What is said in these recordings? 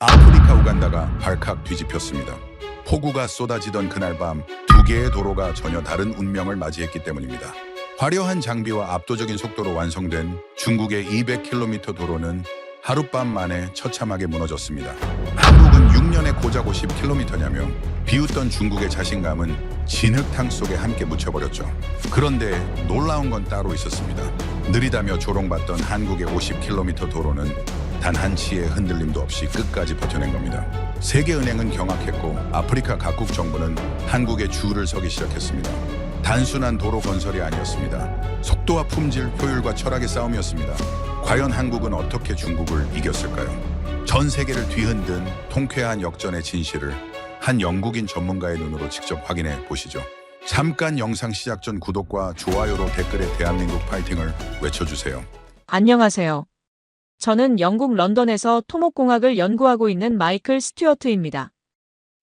아프리카 우간다가 발칵 뒤집혔습니다. 폭우가 쏟아지던 그날 밤 두 개의 도로가 전혀 다른 운명을 맞이했기 때문입니다. 화려한 장비와 압도적인 속도로 완성된 중국의 200km 도로는 하룻밤 만에 처참하게 무너졌습니다. 한국은 6년에 고작 50km냐며 비웃던 중국의 자신감은 진흙탕 속에 함께 묻혀버렸죠. 그런데 놀라운 건 따로 있었습니다. 느리다며 조롱받던 한국의 50km 도로는 단 한 치의 흔들림도 없이 끝까지 버텨낸 겁니다. 세계은행은 경악했고 아프리카 각국 정부는 한국에 줄을 서기 시작했습니다. 단순한 도로 건설이 아니었습니다. 속도와 품질, 효율과 철학의 싸움이었습니다. 과연 한국은 어떻게 중국을 이겼을까요? 전 세계를 뒤흔든 통쾌한 역전의 진실을 한 영국인 전문가의 눈으로 직접 확인해 보시죠. 잠깐 영상 시작 전 구독과 좋아요로 댓글에 대한민국 파이팅을 외쳐주세요. 안녕하세요. 저는 영국 런던에서 토목공학을 연구하고 있는 마이클 스튜어트입니다.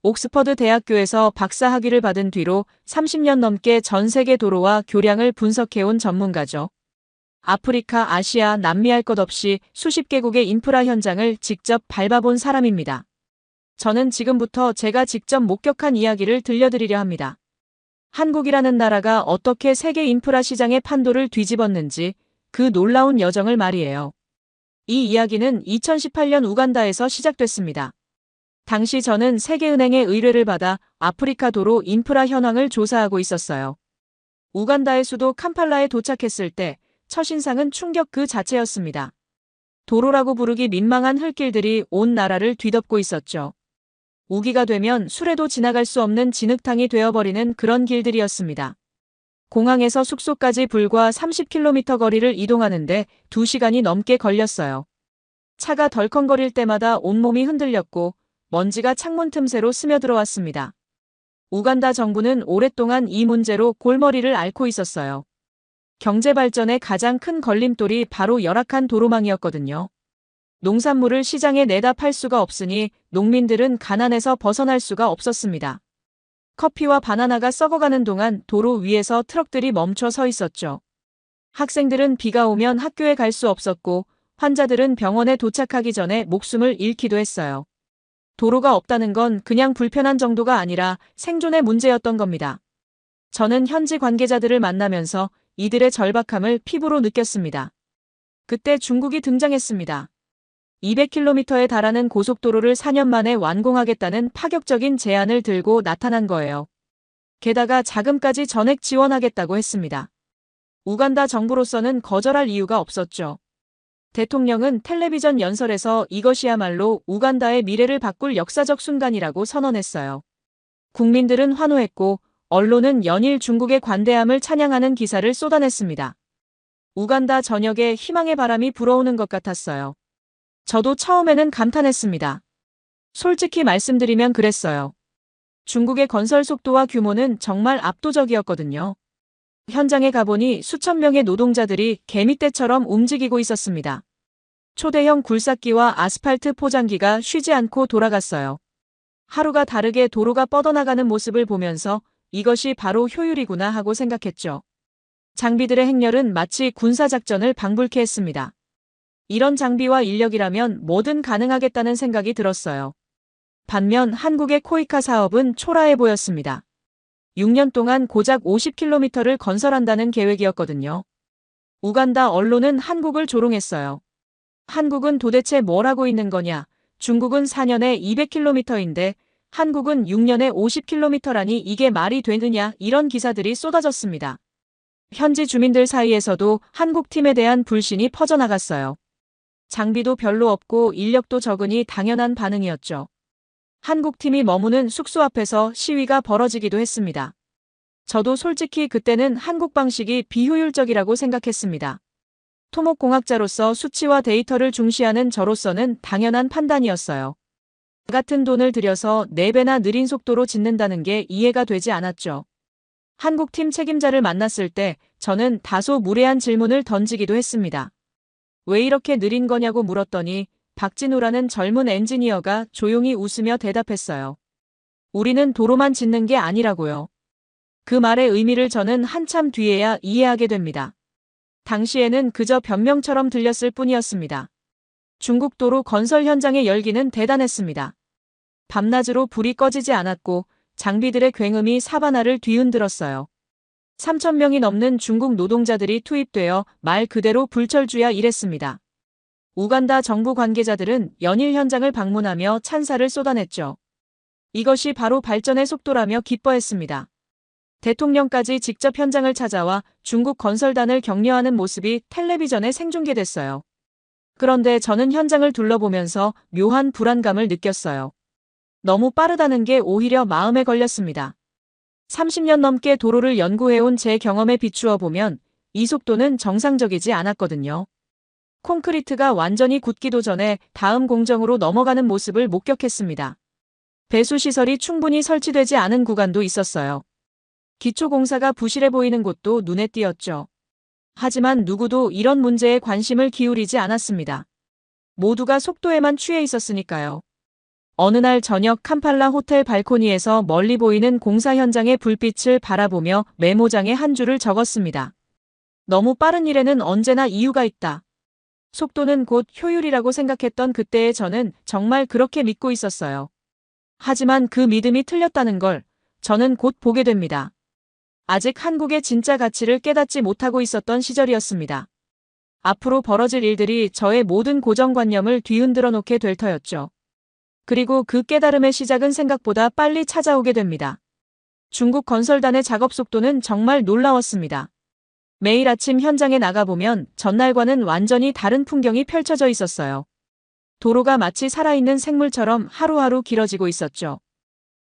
옥스퍼드 대학교에서 박사 학위를 받은 뒤로 30년 넘게 전 세계 도로와 교량을 분석해온 전문가죠. 아프리카, 아시아, 남미 할 것 없이 수십 개국의 인프라 현장을 직접 밟아본 사람입니다. 저는 지금부터 제가 직접 목격한 이야기를 들려드리려 합니다. 한국이라는 나라가 어떻게 세계 인프라 시장의 판도를 뒤집었는지 그 놀라운 여정을 말이에요. 이 이야기는 2018년 우간다에서 시작됐습니다. 당시 저는 세계은행의 의뢰를 받아 아프리카 도로 인프라 현황을 조사하고 있었어요. 우간다의 수도 캄팔라에 도착했을 때 첫인상은 충격 그 자체였습니다. 도로라고 부르기 민망한 흙길들이 온 나라를 뒤덮고 있었죠. 우기가 되면 술에도 지나갈 수 없는 진흙탕이 되어버리는 그런 길들이었습니다. 공항에서 숙소까지 불과 30km 거리를 이동하는데 2시간이 넘게 걸렸어요. 차가 덜컹거릴 때마다 온몸이 흔들렸고 먼지가 창문 틈새로 스며들어왔습니다. 우간다 정부는 오랫동안 이 문제로 골머리를 앓고 있었어요. 경제 발전의 가장 큰 걸림돌이 바로 열악한 도로망이었거든요. 농산물을 시장에 내다 팔 수가 없으니 농민들은 가난에서 벗어날 수가 없었습니다. 커피와 바나나가 썩어가는 동안 도로 위에서 트럭들이 멈춰 서 있었죠. 학생들은 비가 오면 학교에 갈 수 없었고 환자들은 병원에 도착하기 전에 목숨을 잃기도 했어요. 도로가 없다는 건 그냥 불편한 정도가 아니라 생존의 문제였던 겁니다. 저는 현지 관계자들을 만나면서 이들의 절박함을 피부로 느꼈습니다. 그때 중국이 등장했습니다. 200km에 달하는 고속도로를 4년 만에 완공하겠다는 파격적인 제안을 들고 나타난 거예요. 게다가 자금까지 전액 지원하겠다고 했습니다. 우간다 정부로서는 거절할 이유가 없었죠. 대통령은 텔레비전 연설에서 이것이야말로 우간다의 미래를 바꿀 역사적 순간이라고 선언했어요. 국민들은 환호했고 언론은 연일 중국의 관대함을 찬양하는 기사를 쏟아냈습니다. 우간다 전역에 희망의 바람이 불어오는 것 같았어요. 저도 처음에는 감탄했습니다. 솔직히 말씀드리면 그랬어요. 중국의 건설 속도와 규모는 정말 압도적이었거든요. 현장에 가보니 수천 명의 노동자들이 개미떼처럼 움직이고 있었습니다. 초대형 굴삭기와 아스팔트 포장기가 쉬지 않고 돌아갔어요. 하루가 다르게 도로가 뻗어나가는 모습을 보면서 이것이 바로 효율이구나 하고 생각했죠. 장비들의 행렬은 마치 군사작전을 방불케 했습니다. 이런 장비와 인력이라면 뭐든 가능하겠다는 생각이 들었어요. 반면 한국의 코이카 사업은 초라해 보였습니다. 6년 동안 고작 50km를 건설한다는 계획이었거든요. 우간다 언론은 한국을 조롱했어요. 한국은 도대체 뭘 하고 있는 거냐? 중국은 4년에 200km인데 한국은 6년에 50km라니 이게 말이 되느냐? 이런 기사들이 쏟아졌습니다. 현지 주민들 사이에서도 한국팀에 대한 불신이 퍼져나갔어요. 장비도 별로 없고 인력도 적으니 당연한 반응이었죠. 한국팀이 머무는 숙소 앞에서 시위가 벌어지기도 했습니다. 저도 솔직히 그때는 한국 방식이 비효율적이라고 생각했습니다. 토목공학자로서 수치와 데이터를 중시하는 저로서는 당연한 판단이었어요. 같은 돈을 들여서 4배나 느린 속도로 짓는다는 게 이해가 되지 않았죠. 한국팀 책임자를 만났을 때 저는 다소 무례한 질문을 던지기도 했습니다. 왜 이렇게 느린 거냐고 물었더니 박진우라는 젊은 엔지니어가 조용히 웃으며 대답했어요. 우리는 도로만 짓는 게 아니라고요. 그 말의 의미를 저는 한참 뒤에야 이해하게 됩니다. 당시에는 그저 변명처럼 들렸을 뿐이었습니다. 중국 도로 건설 현장의 열기는 대단했습니다. 밤낮으로 불이 꺼지지 않았고 장비들의 굉음이 사바나를 뒤흔들었어요. 3,000명이 넘는 중국 노동자들이 투입되어 말 그대로 불철주야 일했습니다. 우간다 정부 관계자들은 연일 현장을 방문하며 찬사를 쏟아냈죠. 이것이 바로 발전의 속도라며 기뻐했습니다. 대통령까지 직접 현장을 찾아와 중국 건설단을 격려하는 모습이 텔레비전에 생중계됐어요. 그런데 저는 현장을 둘러보면서 묘한 불안감을 느꼈어요. 너무 빠르다는 게 오히려 마음에 걸렸습니다. 30년 넘게 도로를 연구해온 제 경험에 비추어 보면 이 속도는 정상적이지 않았거든요. 콘크리트가 완전히 굳기도 전에 다음 공정으로 넘어가는 모습을 목격했습니다. 배수시설이 충분히 설치되지 않은 구간도 있었어요. 기초공사가 부실해 보이는 곳도 눈에 띄었죠. 하지만 누구도 이런 문제에 관심을 기울이지 않았습니다. 모두가 속도에만 취해 있었으니까요. 어느 날 저녁 캄팔라 호텔 발코니에서 멀리 보이는 공사 현장의 불빛을 바라보며 메모장에 한 줄을 적었습니다. 너무 빠른 일에는 언제나 이유가 있다. 속도는 곧 효율이라고 생각했던 그때의 저는 정말 그렇게 믿고 있었어요. 하지만 그 믿음이 틀렸다는 걸 저는 곧 보게 됩니다. 아직 한국의 진짜 가치를 깨닫지 못하고 있었던 시절이었습니다. 앞으로 벌어질 일들이 저의 모든 고정관념을 뒤흔들어 놓게 될 터였죠. 그리고 그 깨달음의 시작은 생각보다 빨리 찾아오게 됩니다. 중국 건설단의 작업 속도는 정말 놀라웠습니다. 매일 아침 현장에 나가보면 전날과는 완전히 다른 풍경이 펼쳐져 있었어요. 도로가 마치 살아있는 생물처럼 하루하루 길어지고 있었죠.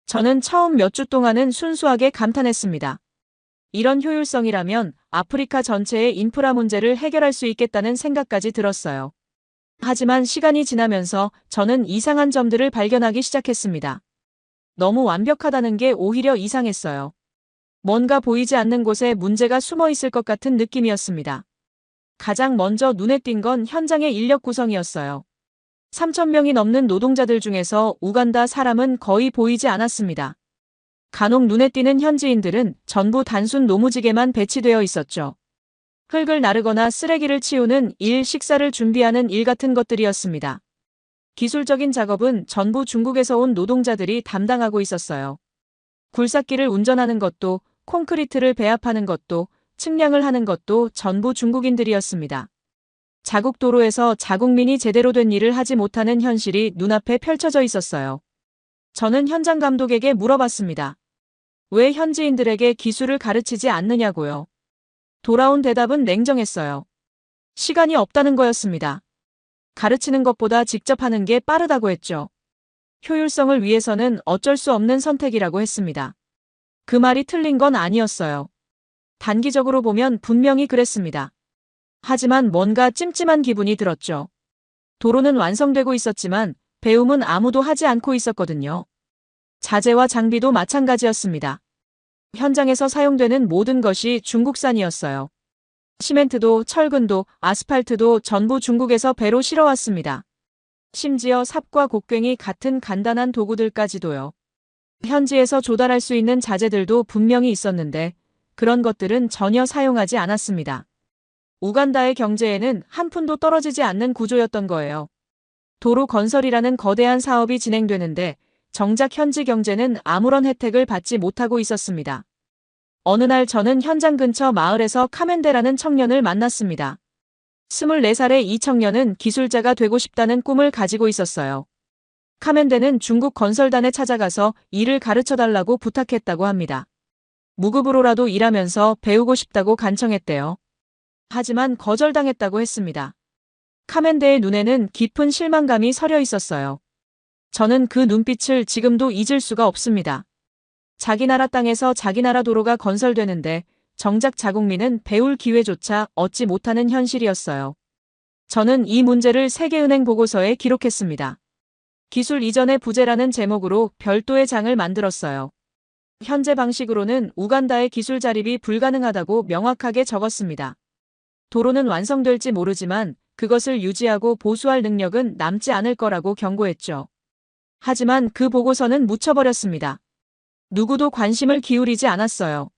저는 처음 몇 주 동안은 순수하게 감탄했습니다. 이런 효율성이라면 아프리카 전체의 인프라 문제를 해결할 수 있겠다는 생각까지 들었어요. 하지만 시간이 지나면서 저는 이상한 점들을 발견하기 시작했습니다. 너무 완벽하다는 게 오히려 이상했어요. 뭔가 보이지 않는 곳에 문제가 숨어 있을 것 같은 느낌이었습니다. 가장 먼저 눈에 띈 건 현장의 인력 구성이었어요. 3,000명이 넘는 노동자들 중에서 우간다 사람은 거의 보이지 않았습니다. 간혹 눈에 띄는 현지인들은 전부 단순 노무직에만 배치되어 있었죠. 흙을 나르거나 쓰레기를 치우는 일, 식사를 준비하는 일 같은 것들이었습니다. 기술적인 작업은 전부 중국에서 온 노동자들이 담당하고 있었어요. 굴삭기를 운전하는 것도, 콘크리트를 배합하는 것도, 측량을 하는 것도 전부 중국인들이었습니다. 자국 도로에서 자국민이 제대로 된 일을 하지 못하는 현실이 눈앞에 펼쳐져 있었어요. 저는 현장 감독에게 물어봤습니다. 왜 현지인들에게 기술을 가르치지 않느냐고요. 돌아온 대답은 냉정했어요. 시간이 없다는 거였습니다. 가르치는 것보다 직접 하는 게 빠르다고 했죠. 효율성을 위해서는 어쩔 수 없는 선택이라고 했습니다. 그 말이 틀린 건 아니었어요. 단기적으로 보면 분명히 그랬습니다. 하지만 뭔가 찜찜한 기분이 들었죠. 도로는 완성되고 있었지만 배움은 아무도 하지 않고 있었거든요. 자재와 장비도 마찬가지였습니다. 현장에서 사용되는 모든 것이 중국산이었어요. 시멘트도 철근도 아스팔트도 전부 중국에서 배로 실어왔습니다. 심지어 삽과 곡괭이 같은 간단한 도구들까지도요. 현지에서 조달할 수 있는 자재들도 분명히 있었는데 그런 것들은 전혀 사용하지 않았습니다. 우간다의 경제에는 한 푼도 떨어지지 않는 구조였던 거예요. 도로 건설이라는 거대한 사업이 진행되는데 정작 현지 경제는 아무런 혜택을 받지 못하고 있었습니다. 어느 날 저는 현장 근처 마을에서 카멘데라는 청년을 만났습니다. 24살의 이 청년은 기술자가 되고 싶다는 꿈을 가지고 있었어요. 카멘데는 중국 건설단에 찾아가서 일을 가르쳐달라고 부탁했다고 합니다. 무급으로라도 일하면서 배우고 싶다고 간청했대요. 하지만 거절당했다고 했습니다. 카멘데의 눈에는 깊은 실망감이 서려 있었어요. 저는 그 눈빛을 지금도 잊을 수가 없습니다. 자기 나라 땅에서 자기 나라 도로가 건설되는데 정작 자국민은 배울 기회조차 얻지 못하는 현실이었어요. 저는 이 문제를 세계은행 보고서에 기록했습니다. 기술 이전의 부재라는 제목으로 별도의 장을 만들었어요. 현재 방식으로는 우간다의 기술 자립이 불가능하다고 명확하게 적었습니다. 도로는 완성될지 모르지만 그것을 유지하고 보수할 능력은 남지 않을 거라고 경고했죠. 하지만 그 보고서는 묻혀버렸습니다. 누구도 관심을 기울이지 않았어요.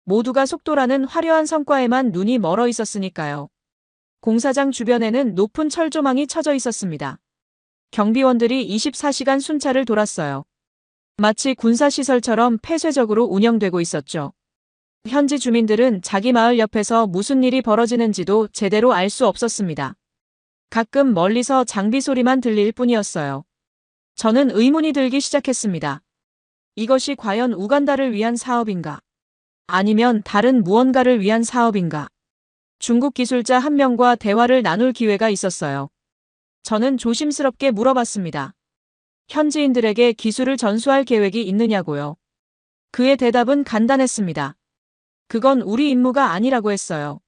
모두가 속도라는 화려한 성과에만 눈이 멀어 있었으니까요. 공사장 주변에는 높은 철조망이 쳐져 있었습니다. 경비원들이 24시간 순찰을 돌았어요. 마치 군사시설처럼 폐쇄적으로 운영되고 있었죠. 현지 주민들은 자기 마을 옆에서 무슨 일이 벌어지는지도 제대로 알 수 없었습니다. 가끔 멀리서 장비 소리만 들릴 뿐이었어요. 저는 의문이 들기 시작했습니다. 이것이 과연 우간다를 위한 사업인가? 아니면 다른 무언가를 위한 사업인가? 중국 기술자 한 명과 대화를 나눌 기회가 있었어요. 저는 조심스럽게 물어봤습니다. 현지인들에게 기술을 전수할 계획이 있느냐고요. 그의 대답은 간단했습니다. 그건 우리 임무가 아니라고 했어요.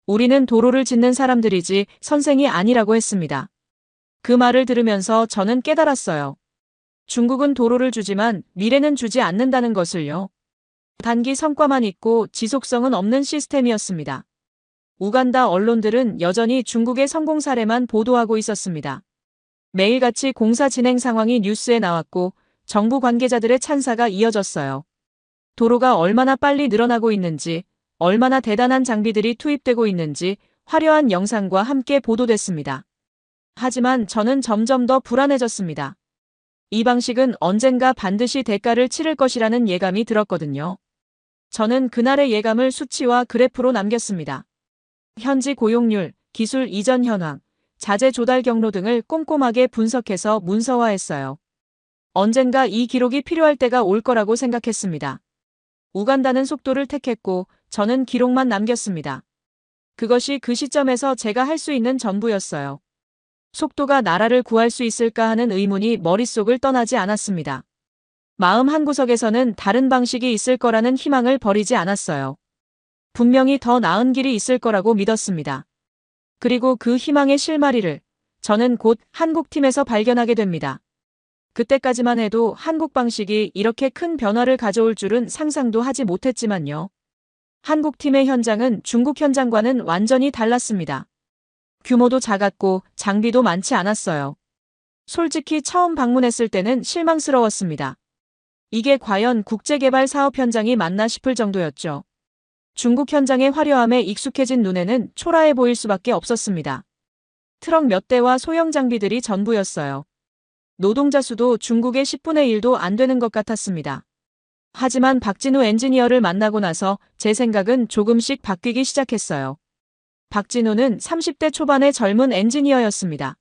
우리는 도로를 짓는 사람들이지 선생이 아니라고 했습니다. 그 말을 들으면서 저는 깨달았어요. 중국은 도로를 주지만 미래는 주지 않는다는 것을요. 단기 성과만 있고 지속성은 없는 시스템이었습니다. 우간다 언론들은 여전히 중국의 성공 사례만 보도하고 있었습니다. 매일같이 공사 진행 상황이 뉴스에 나왔고 정부 관계자들의 찬사가 이어졌어요. 도로가 얼마나 빨리 늘어나고 있는지, 얼마나 대단한 장비들이 투입되고 있는지 화려한 영상과 함께 보도됐습니다. 하지만 저는 점점 더 불안해졌습니다. 이 방식은 언젠가 반드시 대가를 치를 것이라는 예감이 들었거든요. 저는 그날의 예감을 수치와 그래프로 남겼습니다. 현지 고용률, 기술 이전 현황, 자재 조달 경로 등을 꼼꼼하게 분석해서 문서화했어요. 언젠가 이 기록이 필요할 때가 올 거라고 생각했습니다. 우간다는 속도를 택했고 저는 기록만 남겼습니다. 그것이 그 시점에서 제가 할 수 있는 전부였어요. 속도가 나라를 구할 수 있을까 하는 의문이 머릿속을 떠나지 않았습니다. 마음 한구석에서는 다른 방식이 있을 거라는 희망을 버리지 않았어요. 분명히 더 나은 길이 있을 거라고 믿었습니다. 그리고 그 희망의 실마리를 저는 곧 한국팀에서 발견하게 됩니다. 그때까지만 해도 한국 방식이 이렇게 큰 변화를 가져올 줄은 상상도 하지 못했지만요. 한국팀의 현장은 중국 현장과는 완전히 달랐습니다. 규모도 작았고 장비도 많지 않았어요. 솔직히 처음 방문했을 때는 실망스러웠습니다. 이게 과연 국제개발 사업 현장이 맞나 싶을 정도였죠. 중국 현장의 화려함에 익숙해진 눈에는 초라해 보일 수밖에 없었습니다. 트럭 몇 대와 소형 장비들이 전부였어요. 노동자 수도 중국의 10분의 1도 안 되는 것 같았습니다. 하지만 박진우 엔지니어를 만나고 나서 제 생각은 조금씩 바뀌기 시작했어요. 박진우는 30대 초반의 젊은 엔지니어였습니다.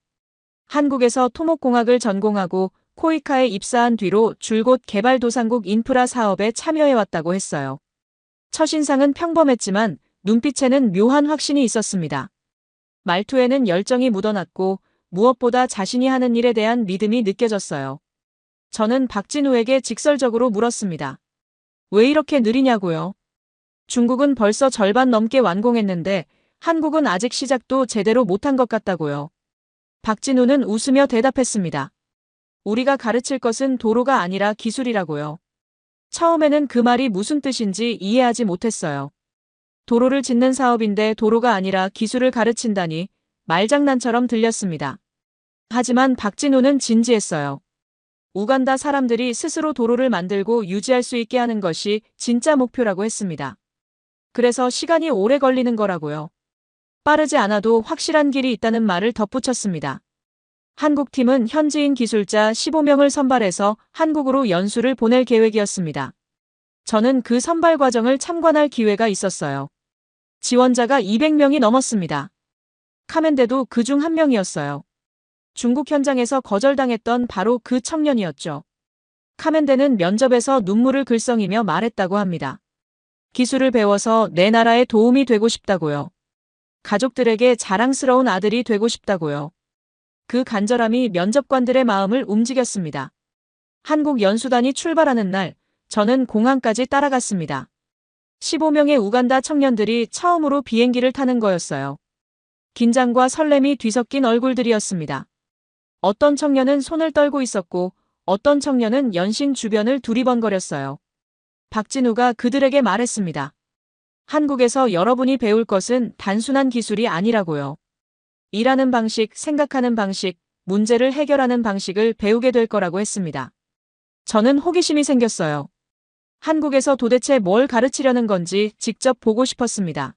한국에서 토목공학을 전공하고 코이카에 입사한 뒤로 줄곧 개발도상국 인프라 사업에 참여해왔다고 했어요. 첫인상은 평범했지만 눈빛에는 묘한 확신이 있었습니다. 말투에는 열정이 묻어났고 무엇보다 자신이 하는 일에 대한 믿음이 느껴졌어요. 저는 박진우에게 직설적으로 물었습니다. 왜 이렇게 느리냐고요? 중국은 벌써 절반 넘게 완공했는데 한국은 아직 시작도 제대로 못한 것 같다고요. 박진우는 웃으며 대답했습니다. 우리가 가르칠 것은 도로가 아니라 기술이라고요. 처음에는 그 말이 무슨 뜻인지 이해하지 못했어요. 도로를 짓는 사업인데 도로가 아니라 기술을 가르친다니 말장난처럼 들렸습니다. 하지만 박진우는 진지했어요. 우간다 사람들이 스스로 도로를 만들고 유지할 수 있게 하는 것이 진짜 목표라고 했습니다. 그래서 시간이 오래 걸리는 거라고요. 빠르지 않아도 확실한 길이 있다는 말을 덧붙였습니다. 한국팀은 현지인 기술자 15명을 선발해서 한국으로 연수를 보낼 계획이었습니다. 저는 그 선발 과정을 참관할 기회가 있었어요. 지원자가 200명이 넘었습니다. 카멘데도 그중 한 명이었어요. 중국 현장에서 거절당했던 바로 그 청년이었죠. 카멘데는 면접에서 눈물을 글썽이며 말했다고 합니다. 기술을 배워서 내 나라에 도움이 되고 싶다고요. 가족들에게 자랑스러운 아들이 되고 싶다고요. 그 간절함이 면접관들의 마음을 움직였습니다. 한국 연수단이 출발하는 날, 저는 공항까지 따라갔습니다. 15명의 우간다 청년들이 처음으로 비행기를 타는 거였어요. 긴장과 설렘이 뒤섞인 얼굴들이었습니다. 어떤 청년은 손을 떨고 있었고 어떤 청년은 연신 주변을 두리번거렸어요. 박진우가 그들에게 말했습니다. 한국에서 여러분이 배울 것은 단순한 기술이 아니라고요. 일하는 방식, 생각하는 방식, 문제를 해결하는 방식을 배우게 될 거라고 했습니다. 저는 호기심이 생겼어요. 한국에서 도대체 뭘 가르치려는 건지 직접 보고 싶었습니다.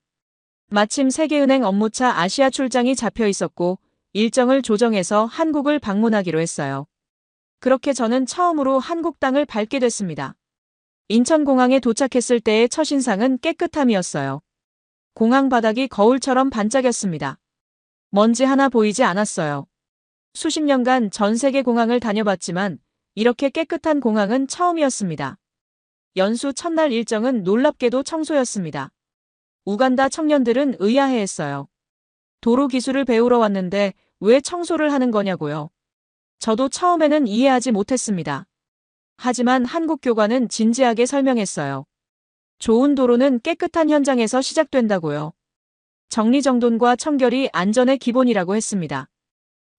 마침 세계은행 업무차 아시아 출장이 잡혀 있었고 일정을 조정해서 한국을 방문하기로 했어요. 그렇게 저는 처음으로 한국 땅을 밟게 됐습니다. 인천공항에 도착했을 때의 첫인상은 깨끗함이었어요. 공항 바닥이 거울처럼 반짝였습니다. 먼지 하나 보이지 않았어요. 수십 년간 전 세계 공항을 다녀봤지만 이렇게 깨끗한 공항은 처음이었습니다. 연수 첫날 일정은 놀랍게도 청소였습니다. 우간다 청년들은 의아해했어요. 도로 기술을 배우러 왔는데 왜 청소를 하는 거냐고요. 저도 처음에는 이해하지 못했습니다. 하지만 한국 교관은 진지하게 설명했어요. 좋은 도로는 깨끗한 현장에서 시작된다고요. 정리정돈과 청결이 안전의 기본이라고 했습니다.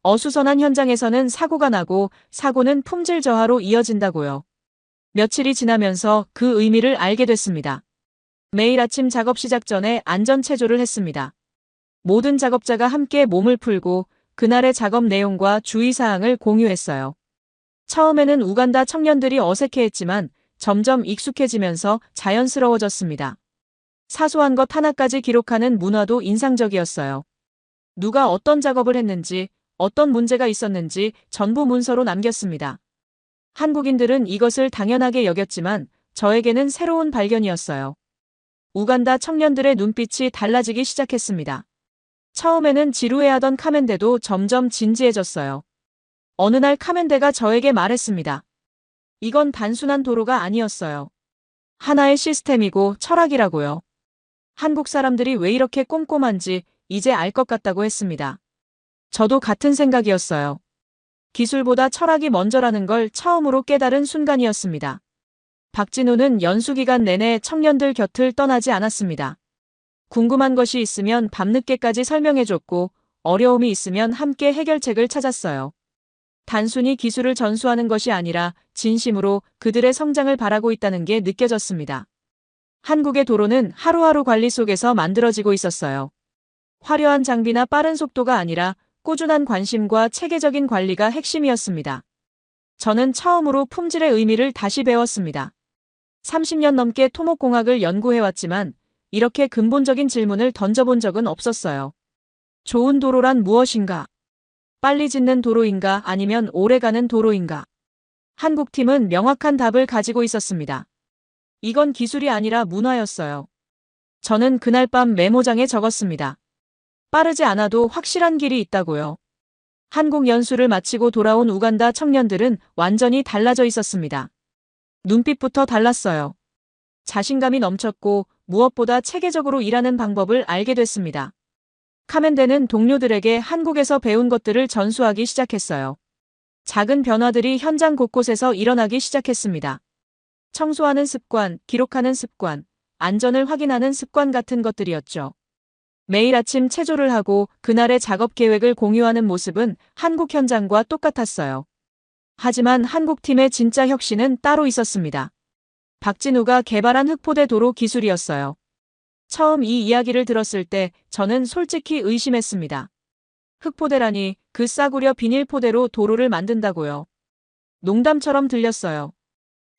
어수선한 현장에서는 사고가 나고 사고는 품질 저하로 이어진다고요. 며칠이 지나면서 그 의미를 알게 됐습니다. 매일 아침 작업 시작 전에 안전 체조를 했습니다. 모든 작업자가 함께 몸을 풀고 그날의 작업 내용과 주의사항을 공유했어요. 처음에는 우간다 청년들이 어색해했지만 점점 익숙해지면서 자연스러워졌습니다. 사소한 것 하나까지 기록하는 문화도 인상적이었어요. 누가 어떤 작업을 했는지, 어떤 문제가 있었는지 전부 문서로 남겼습니다. 한국인들은 이것을 당연하게 여겼지만 저에게는 새로운 발견이었어요. 우간다 청년들의 눈빛이 달라지기 시작했습니다. 처음에는 지루해하던 카멘데도 점점 진지해졌어요. 어느 날 카멘데가 저에게 말했습니다. 이건 단순한 도로가 아니었어요. 하나의 시스템이고 철학이라고요. 한국 사람들이 왜 이렇게 꼼꼼한지 이제 알 것 같다고 했습니다. 저도 같은 생각이었어요. 기술보다 철학이 먼저라는 걸 처음으로 깨달은 순간이었습니다. 박진우는 연수 기간 내내 청년들 곁을 떠나지 않았습니다. 궁금한 것이 있으면 밤늦게까지 설명해줬고 어려움이 있으면 함께 해결책을 찾았어요. 단순히 기술을 전수하는 것이 아니라 진심으로 그들의 성장을 바라고 있다는 게 느껴졌습니다. 한국의 도로는 하루하루 관리 속에서 만들어지고 있었어요. 화려한 장비나 빠른 속도가 아니라 꾸준한 관심과 체계적인 관리가 핵심이었습니다. 저는 처음으로 품질의 의미를 다시 배웠습니다. 30년 넘게 토목공학을 연구해왔지만 이렇게 근본적인 질문을 던져본 적은 없었어요. 좋은 도로란 무엇인가? 빨리 짓는 도로인가 아니면 오래가는 도로인가? 한국팀은 명확한 답을 가지고 있었습니다. 이건 기술이 아니라 문화였어요. 저는 그날 밤 메모장에 적었습니다. 빠르지 않아도 확실한 길이 있다고요. 한국 연수를 마치고 돌아온 우간다 청년들은 완전히 달라져 있었습니다. 눈빛부터 달랐어요. 자신감이 넘쳤고 무엇보다 체계적으로 일하는 방법을 알게 됐습니다. 카멘데는 동료들에게 한국에서 배운 것들을 전수하기 시작했어요. 작은 변화들이 현장 곳곳에서 일어나기 시작했습니다. 청소하는 습관, 기록하는 습관, 안전을 확인하는 습관 같은 것들이었죠. 매일 아침 체조를 하고 그날의 작업 계획을 공유하는 모습은 한국 현장과 똑같았어요. 하지만 한국팀의 진짜 혁신은 따로 있었습니다. 박진우가 개발한 흑포대 도로 기술이었어요. 처음 이 이야기를 들었을 때 저는 솔직히 의심했습니다. 흑포대라니 그 싸구려 비닐포대로 도로를 만든다고요. 농담처럼 들렸어요.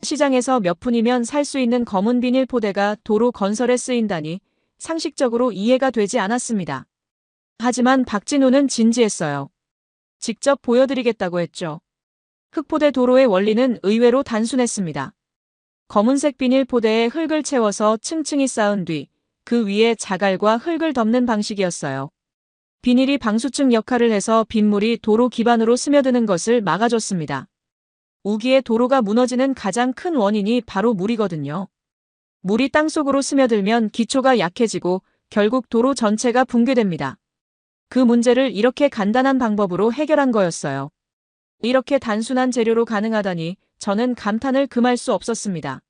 시장에서 몇 푼이면 살 수 있는 검은 비닐포대가 도로 건설에 쓰인다니 상식적으로 이해가 되지 않았습니다. 하지만 박진우는 진지했어요. 직접 보여드리겠다고 했죠. 흑포대 도로의 원리는 의외로 단순했습니다. 검은색 비닐포대에 흙을 채워서 층층이 쌓은 뒤 그 위에 자갈과 흙을 덮는 방식이었어요. 비닐이 방수층 역할을 해서 빗물이 도로 기반으로 스며드는 것을 막아줬습니다. 우기에 도로가 무너지는 가장 큰 원인이 바로 물이거든요. 물이 땅속으로 스며들면 기초가 약해지고 결국 도로 전체가 붕괴됩니다. 그 문제를 이렇게 간단한 방법으로 해결한 거였어요. 이렇게 단순한 재료로 가능하다니 저는 감탄을 금할 수 없었습니다.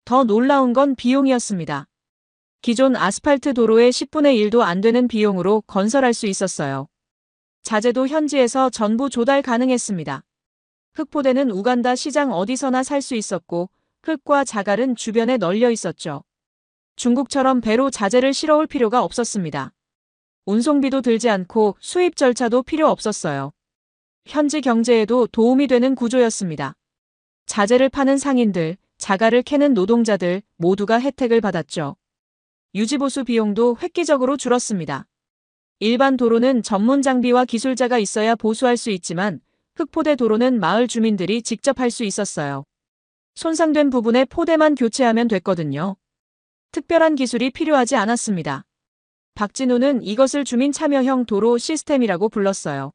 더 놀라운 건 비용이었습니다. 기존 아스팔트 도로의 10분의 1도 안 되는 비용으로 건설할 수 있었어요. 자재도 현지에서 전부 조달 가능했습니다. 흑포대는 우간다 시장 어디서나 살 수 있었고 흙과 자갈은 주변에 널려 있었죠. 중국처럼 배로 자재를 실어올 필요가 없었습니다. 운송비도 들지 않고 수입 절차도 필요 없었어요. 현지 경제에도 도움이 되는 구조였습니다. 자재를 파는 상인들, 자갈을 캐는 노동자들 모두가 혜택을 받았죠. 유지보수 비용도 획기적으로 줄었습니다. 일반 도로는 전문 장비와 기술자가 있어야 보수할 수 있지만 흑포대 도로는 마을 주민들이 직접 할 수 있었어요. 손상된 부분의 포대만 교체하면 됐거든요. 특별한 기술이 필요하지 않았습니다. 박진우는 이것을 주민 참여형 도로 시스템이라고 불렀어요.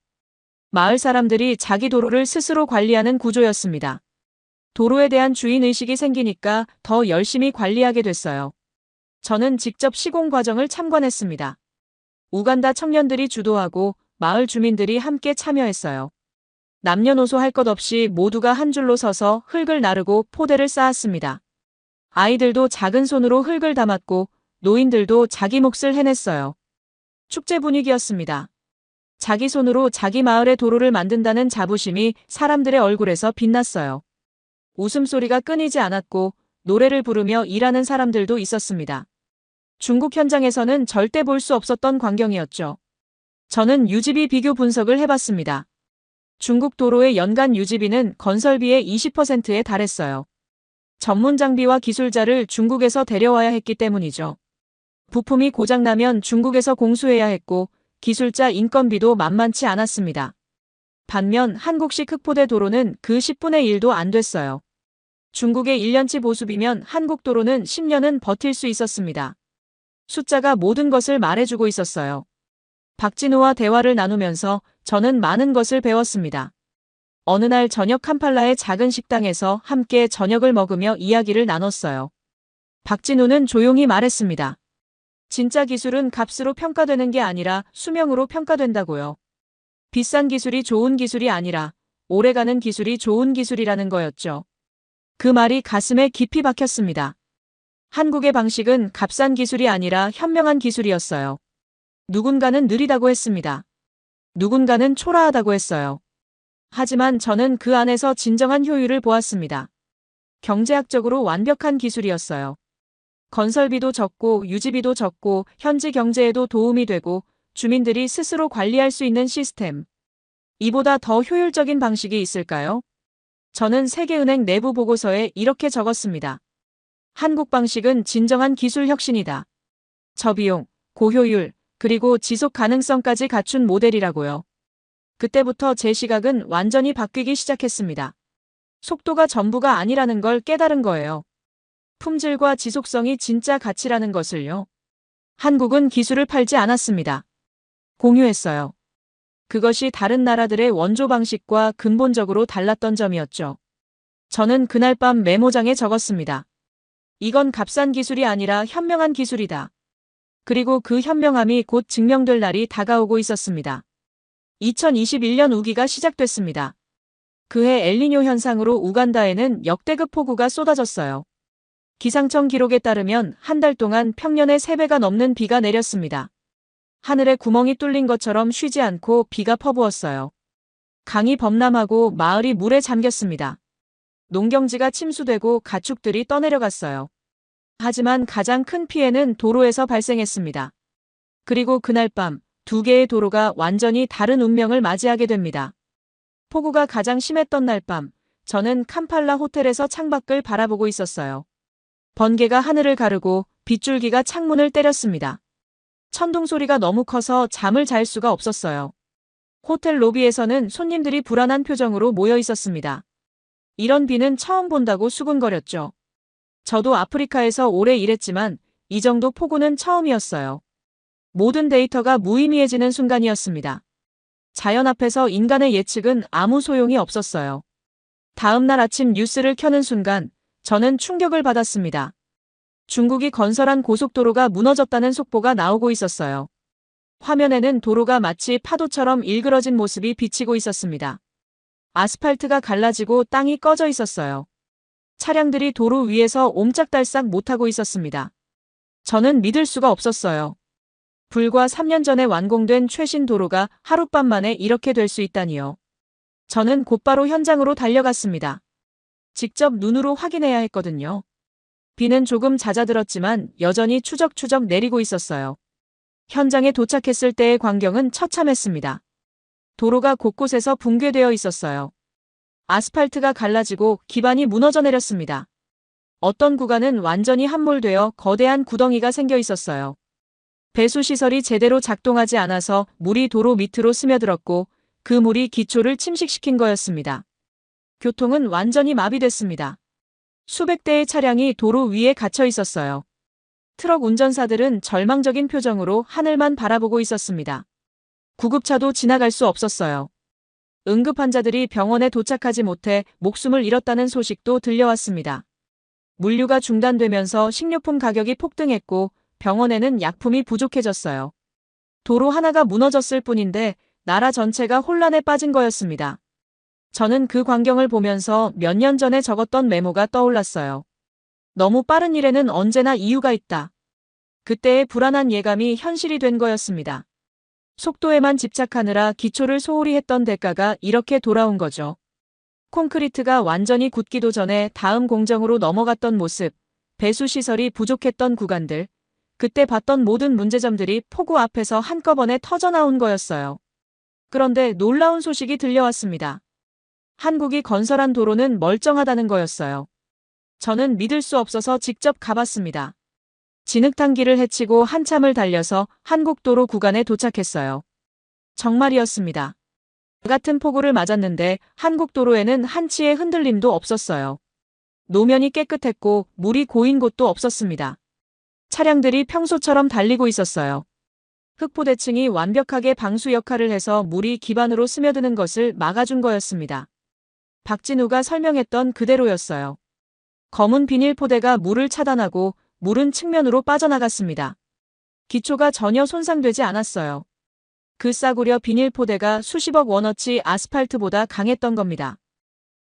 마을 사람들이 자기 도로를 스스로 관리하는 구조였습니다. 도로에 대한 주인의식이 생기니까 더 열심히 관리하게 됐어요. 저는 직접 시공 과정을 참관했습니다. 우간다 청년들이 주도하고 마을 주민들이 함께 참여했어요. 남녀노소 할 것 없이 모두가 한 줄로 서서 흙을 나르고 포대를 쌓았습니다. 아이들도 작은 손으로 흙을 담았고 노인들도 자기 몫을 해냈어요. 축제 분위기였습니다. 자기 손으로 자기 마을의 도로를 만든다는 자부심이 사람들의 얼굴에서 빛났어요. 웃음소리가 끊이지 않았고 노래를 부르며 일하는 사람들도 있었습니다. 중국 현장에서는 절대 볼 수 없었던 광경이었죠. 저는 유지비 비교 분석을 해봤습니다. 중국 도로의 연간 유지비는 건설비의 20%에 달했어요. 전문 장비와 기술자를 중국에서 데려와야 했기 때문이죠. 부품이 고장나면 중국에서 공수해야 했고 기술자 인건비도 만만치 않았습니다. 반면 한국식 흑포대 도로는 그 10분의 1도 안 됐어요. 중국의 1년치 보수비면 한국 도로는 10년은 버틸 수 있었습니다. 숫자가 모든 것을 말해주고 있었어요. 박진우와 대화를 나누면서 저는 많은 것을 배웠습니다. 어느 날 저녁 캄팔라의 작은 식당에서 함께 저녁을 먹으며 이야기를 나눴어요. 박진우는 조용히 말했습니다. 진짜 기술은 값으로 평가되는 게 아니라 수명으로 평가된다고요. 비싼 기술이 좋은 기술이 아니라 오래가는 기술이 좋은 기술이라는 거였죠. 그 말이 가슴에 깊이 박혔습니다. 한국의 방식은 값싼 기술이 아니라 현명한 기술이었어요. 누군가는 느리다고 했습니다. 누군가는 초라하다고 했어요. 하지만 저는 그 안에서 진정한 효율을 보았습니다. 경제학적으로 완벽한 기술이었어요. 건설비도 적고 유지비도 적고 현지 경제에도 도움이 되고 주민들이 스스로 관리할 수 있는 시스템. 이보다 더 효율적인 방식이 있을까요? 저는 세계은행 내부 보고서에 이렇게 적었습니다. 한국 방식은 진정한 기술 혁신이다. 저비용, 고효율, 그리고 지속 가능성까지 갖춘 모델이라고요. 그때부터 제 시각은 완전히 바뀌기 시작했습니다. 속도가 전부가 아니라는 걸 깨달은 거예요. 품질과 지속성이 진짜 가치라는 것을요. 한국은 기술을 팔지 않았습니다. 공유했어요. 그것이 다른 나라들의 원조 방식과 근본적으로 달랐던 점이었죠. 저는 그날 밤 메모장에 적었습니다. 이건 값싼 기술이 아니라 현명한 기술이다. 그리고 그 현명함이 곧 증명될 날이 다가오고 있었습니다. 2021년 우기가 시작됐습니다. 그해 엘니뇨 현상으로 우간다에는 역대급 폭우가 쏟아졌어요. 기상청 기록에 따르면 한 달 동안 평년의 3배가 넘는 비가 내렸습니다. 하늘에 구멍이 뚫린 것처럼 쉬지 않고 비가 퍼부었어요. 강이 범람하고 마을이 물에 잠겼습니다. 농경지가 침수되고 가축들이 떠내려갔어요. 하지만 가장 큰 피해는 도로에서 발생했습니다. 그리고 그날 밤 2개의 도로가 완전히 다른 운명을 맞이하게 됩니다. 폭우가 가장 심했던 날 밤, 저는 캄팔라 호텔에서 창밖을 바라보고 있었어요. 번개가 하늘을 가르고 빗줄기가 창문을 때렸습니다. 천둥 소리가 너무 커서 잠을 잘 수가 없었어요. 호텔 로비에서는 손님들이 불안한 표정으로 모여 있었습니다. 이런 비는 처음 본다고 수군거렸죠. 저도 아프리카에서 오래 일했지만 이 정도 폭우는 처음이었어요. 모든 데이터가 무의미해지는 순간이었습니다. 자연 앞에서 인간의 예측은 아무 소용이 없었어요. 다음 날 아침 뉴스를 켜는 순간 저는 충격을 받았습니다. 중국이 건설한 고속도로가 무너졌다는 속보가 나오고 있었어요. 화면에는 도로가 마치 파도처럼 일그러진 모습이 비치고 있었습니다. 아스팔트가 갈라지고 땅이 꺼져 있었어요. 차량들이 도로 위에서 옴짝달싹 못하고 있었습니다. 저는 믿을 수가 없었어요. 불과 3년 전에 완공된 최신 도로가 하룻밤 만에 이렇게 될 수 있다니요. 저는 곧바로 현장으로 달려갔습니다. 직접 눈으로 확인해야 했거든요. 비는 조금 잦아들었지만 여전히 추적추적 내리고 있었어요. 현장에 도착했을 때의 광경은 처참했습니다. 도로가 곳곳에서 붕괴되어 있었어요. 아스팔트가 갈라지고 기반이 무너져 내렸습니다. 어떤 구간은 완전히 함몰되어 거대한 구덩이가 생겨 있었어요. 배수 시설이 제대로 작동하지 않아서 물이 도로 밑으로 스며들었고 그 물이 기초를 침식시킨 거였습니다. 교통은 완전히 마비됐습니다. 수백 대의 차량이 도로 위에 갇혀 있었어요. 트럭 운전사들은 절망적인 표정으로 하늘만 바라보고 있었습니다. 구급차도 지나갈 수 없었어요. 응급 환자들이 병원에 도착하지 못해 목숨을 잃었다는 소식도 들려왔습니다. 물류가 중단되면서 식료품 가격이 폭등했고 병원에는 약품이 부족해졌어요. 도로 하나가 무너졌을 뿐인데 나라 전체가 혼란에 빠진 거였습니다. 저는 그 광경을 보면서 몇 년 전에 적었던 메모가 떠올랐어요. 너무 빠른 일에는 언제나 이유가 있다. 그때의 불안한 예감이 현실이 된 거였습니다. 속도에만 집착하느라 기초를 소홀히 했던 대가가 이렇게 돌아온 거죠. 콘크리트가 완전히 굳기도 전에 다음 공정으로 넘어갔던 모습, 배수 시설이 부족했던 구간들, 그때 봤던 모든 문제점들이 폭우 앞에서 한꺼번에 터져나온 거였어요. 그런데 놀라운 소식이 들려왔습니다. 한국이 건설한 도로는 멀쩡하다는 거였어요. 저는 믿을 수 없어서 직접 가봤습니다. 진흙탕길을 헤치고 한참을 달려서 한국도로 구간에 도착했어요. 정말이었습니다. 같은 폭우를 맞았는데 한국도로에는 한치의 흔들림도 없었어요. 노면이 깨끗했고 물이 고인 곳도 없었습니다. 차량들이 평소처럼 달리고 있었어요. 흑포대층이 완벽하게 방수 역할을 해서 물이 기반으로 스며드는 것을 막아준 거였습니다. 박진우가 설명했던 그대로였어요. 검은 비닐 포대가 물을 차단하고 물은 측면으로 빠져나갔습니다. 기초가 전혀 손상되지 않았어요. 그 싸구려 비닐 포대가 수십억 원어치 아스팔트보다 강했던 겁니다.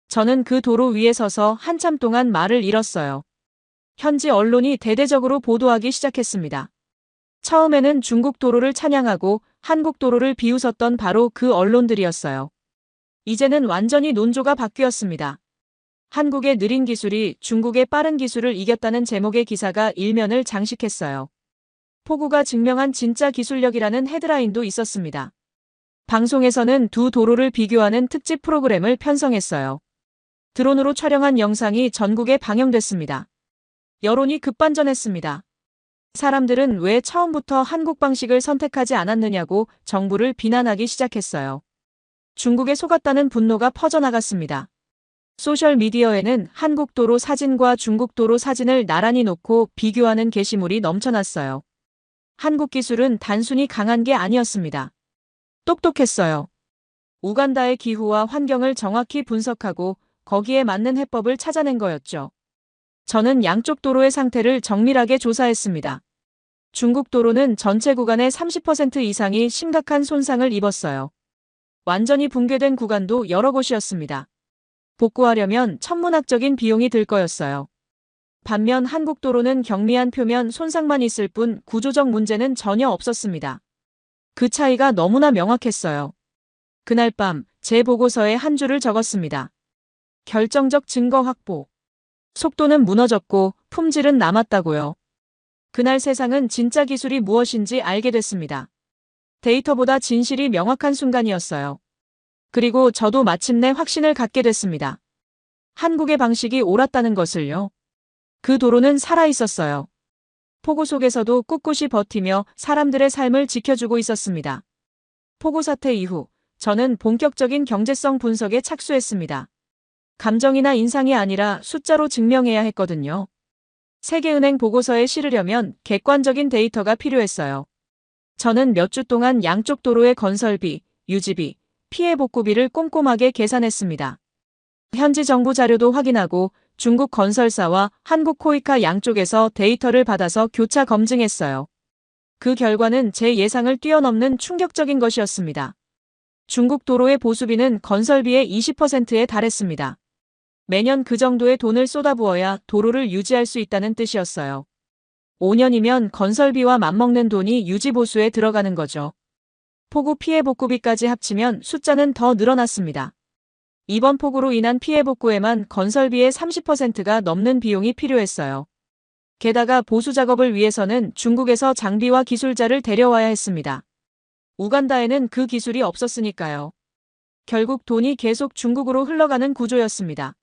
저는 그 도로 위에 서서 한참 동안 말을 잃었어요. 현지 언론이 대대적으로 보도하기 시작했습니다. 처음에는 중국 도로를 찬양하고 한국 도로를 비웃었던 바로 그 언론들이었어요. 이제는 완전히 논조가 바뀌었습니다. 한국의 느린 기술이 중국의 빠른 기술을 이겼다는 제목의 기사가 일면을 장식했어요. 폭우가 증명한 진짜 기술력이라는 헤드라인도 있었습니다. 방송에서는 두 도로를 비교하는 특집 프로그램을 편성했어요. 드론으로 촬영한 영상이 전국에 방영됐습니다. 여론이 급반전했습니다. 사람들은 왜 처음부터 한국 방식을 선택하지 않았느냐고 정부를 비난하기 시작했어요. 중국에 속았다는 분노가 퍼져나갔습니다. 소셜미디어에는 한국 도로 사진과 중국 도로 사진을 나란히 놓고 비교하는 게시물이 넘쳐났어요. 한국 기술은 단순히 강한 게 아니었습니다. 똑똑했어요. 우간다의 기후와 환경을 정확히 분석하고 거기에 맞는 해법을 찾아낸 거였죠. 저는 양쪽 도로의 상태를 정밀하게 조사했습니다. 중국 도로는 전체 구간의 30% 이상이 심각한 손상을 입었어요. 완전히 붕괴된 구간도 여러 곳이었습니다. 복구하려면 천문학적인 비용이 들 거였어요. 반면 한국 도로는 경미한 표면 손상만 있을 뿐 구조적 문제는 전혀 없었습니다. 그 차이가 너무나 명확했어요. 그날 밤 제 보고서에 한 줄을 적었습니다. 결정적 증거 확보. 속도는 무너졌고 품질은 남았다고요. 그날 세상은 진짜 기술이 무엇인지 알게 됐습니다. 데이터보다 진실이 명확한 순간이었어요. 그리고 저도 마침내 확신을 갖게 됐습니다. 한국의 방식이 옳았다는 것을요. 그 도로는 살아있었어요. 폭우 속에서도 꿋꿋이 버티며 사람들의 삶을 지켜주고 있었습니다. 폭우 사태 이후 저는 본격적인 경제성 분석에 착수했습니다. 감정이나 인상이 아니라 숫자로 증명해야 했거든요. 세계은행 보고서에 실으려면 객관적인 데이터가 필요했어요. 저는 몇 주 동안 양쪽 도로의 건설비, 유지비, 피해 복구비를 꼼꼼하게 계산했습니다. 현지 정부 자료도 확인하고 중국 건설사와 한국 코이카 양쪽에서 데이터를 받아서 교차 검증했어요. 그 결과는 제 예상을 뛰어넘는 충격적인 것이었습니다. 중국 도로의 보수비는 건설비의 20%에 달했습니다. 매년 그 정도의 돈을 쏟아부어야 도로를 유지할 수 있다는 뜻이었어요. 5년이면 건설비와 맞먹는 돈이 유지보수에 들어가는 거죠. 폭우 피해 복구비까지 합치면 숫자는 더 늘어났습니다. 이번 폭우로 인한 피해 복구에만 건설비의 30%가 넘는 비용이 필요했어요. 게다가 보수 작업을 위해서는 중국에서 장비와 기술자를 데려와야 했습니다. 우간다에는 그 기술이 없었으니까요. 결국 돈이 계속 중국으로 흘러가는 구조였습니다.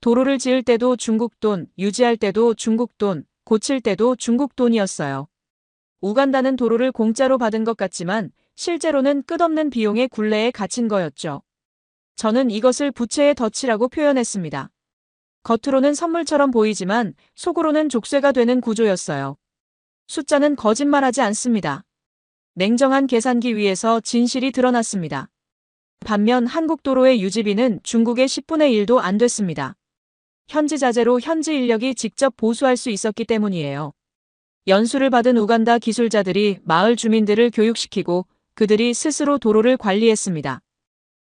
도로를 지을 때도 중국 돈, 유지할 때도 중국 돈, 고칠 때도 중국 돈이었어요. 우간다는 도로를 공짜로 받은 것 같지만 실제로는 끝없는 비용의 굴레에 갇힌 거였죠. 저는 이것을 부채의 덫이라고 표현했습니다. 겉으로는 선물처럼 보이지만 속으로는 족쇄가 되는 구조였어요. 숫자는 거짓말하지 않습니다. 냉정한 계산기 위에서 진실이 드러났습니다. 반면 한국도로의 유지비는 중국의 10분의 1도 안 됐습니다. 현지 자재로 현지 인력이 직접 보수할 수 있었기 때문이에요. 연수를 받은 우간다 기술자들이 마을 주민들을 교육시키고 그들이 스스로 도로를 관리했습니다.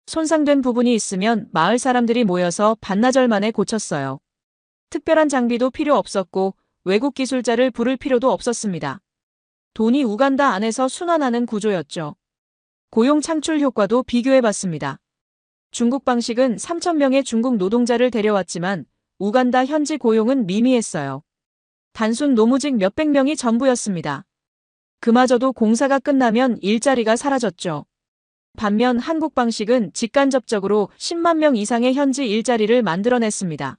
손상된 부분이 있으면 마을 사람들이 모여서 반나절 만에 고쳤어요. 특별한 장비도 필요 없었고 외국 기술자를 부를 필요도 없었습니다. 돈이 우간다 안에서 순환하는 구조였죠. 고용 창출 효과도 비교해봤습니다. 중국 방식은 3,000명의 중국 노동자를 데려왔지만 우간다 현지 고용은 미미했어요. 단순 노무직 몇백 명이 전부였습니다. 그마저도 공사가 끝나면 일자리가 사라졌죠. 반면 한국 방식은 직간접적으로 10만 명 이상의 현지 일자리를 만들어냈습니다.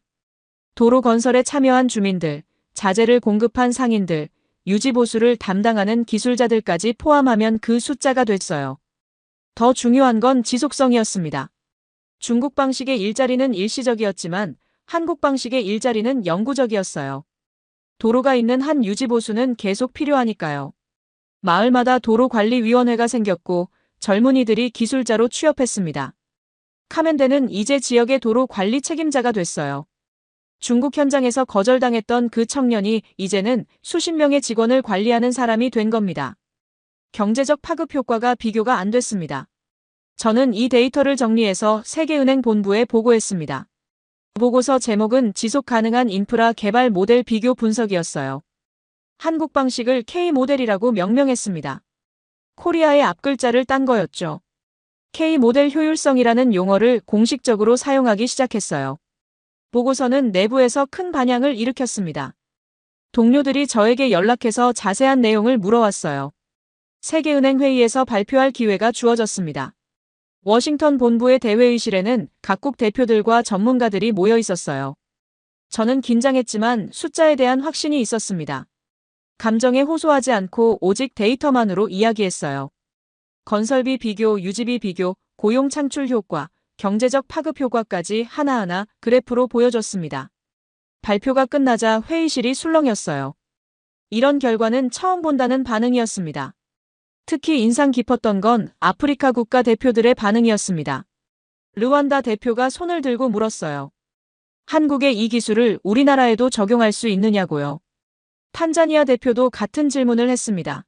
도로 건설에 참여한 주민들, 자재를 공급한 상인들, 유지보수를 담당하는 기술자들까지 포함하면 그 숫자가 됐어요. 더 중요한 건 지속성이었습니다. 중국 방식의 일자리는 일시적이었지만 한국 방식의 일자리는 영구적이었어요. 도로가 있는 한 유지보수는 계속 필요하니까요. 마을마다 도로관리위원회가 생겼고 젊은이들이 기술자로 취업했습니다. 카멘대는 이제 지역의 도로 관리 책임자가 됐어요. 중국 현장에서 거절당했던 그 청년이 이제는 수십 명의 직원을 관리하는 사람이 된 겁니다. 경제적 파급 효과가 비교가 안 됐습니다. 저는 이 데이터를 정리해서 세계은행 본부에 보고했습니다. 보고서 제목은 지속 가능한 인프라 개발 모델 비교 분석이었어요. 한국 방식을 K모델이라고 명명했습니다. 코리아의 앞글자를 딴 거였죠. K모델 효율성이라는 용어를 공식적으로 사용하기 시작했어요. 보고서는 내부에서 큰 반향을 일으켰습니다. 동료들이 저에게 연락해서 자세한 내용을 물어왔어요. 세계은행 회의에서 발표할 기회가 주어졌습니다. 워싱턴 본부의 대회의실에는 각국 대표들과 전문가들이 모여 있었어요. 저는 긴장했지만 숫자에 대한 확신이 있었습니다. 감정에 호소하지 않고 오직 데이터만으로 이야기했어요. 건설비 비교, 유지비 비교, 고용 창출 효과, 경제적 파급 효과까지 하나하나 그래프로 보여줬습니다. 발표가 끝나자 회의실이 술렁였어요. 이런 결과는 처음 본다는 반응이었습니다. 특히 인상 깊었던 건 아프리카 국가 대표들의 반응이었습니다. 르완다 대표가 손을 들고 물었어요. 한국의 이 기술을 우리나라에도 적용할 수 있느냐고요. 탄자니아 대표도 같은 질문을 했습니다.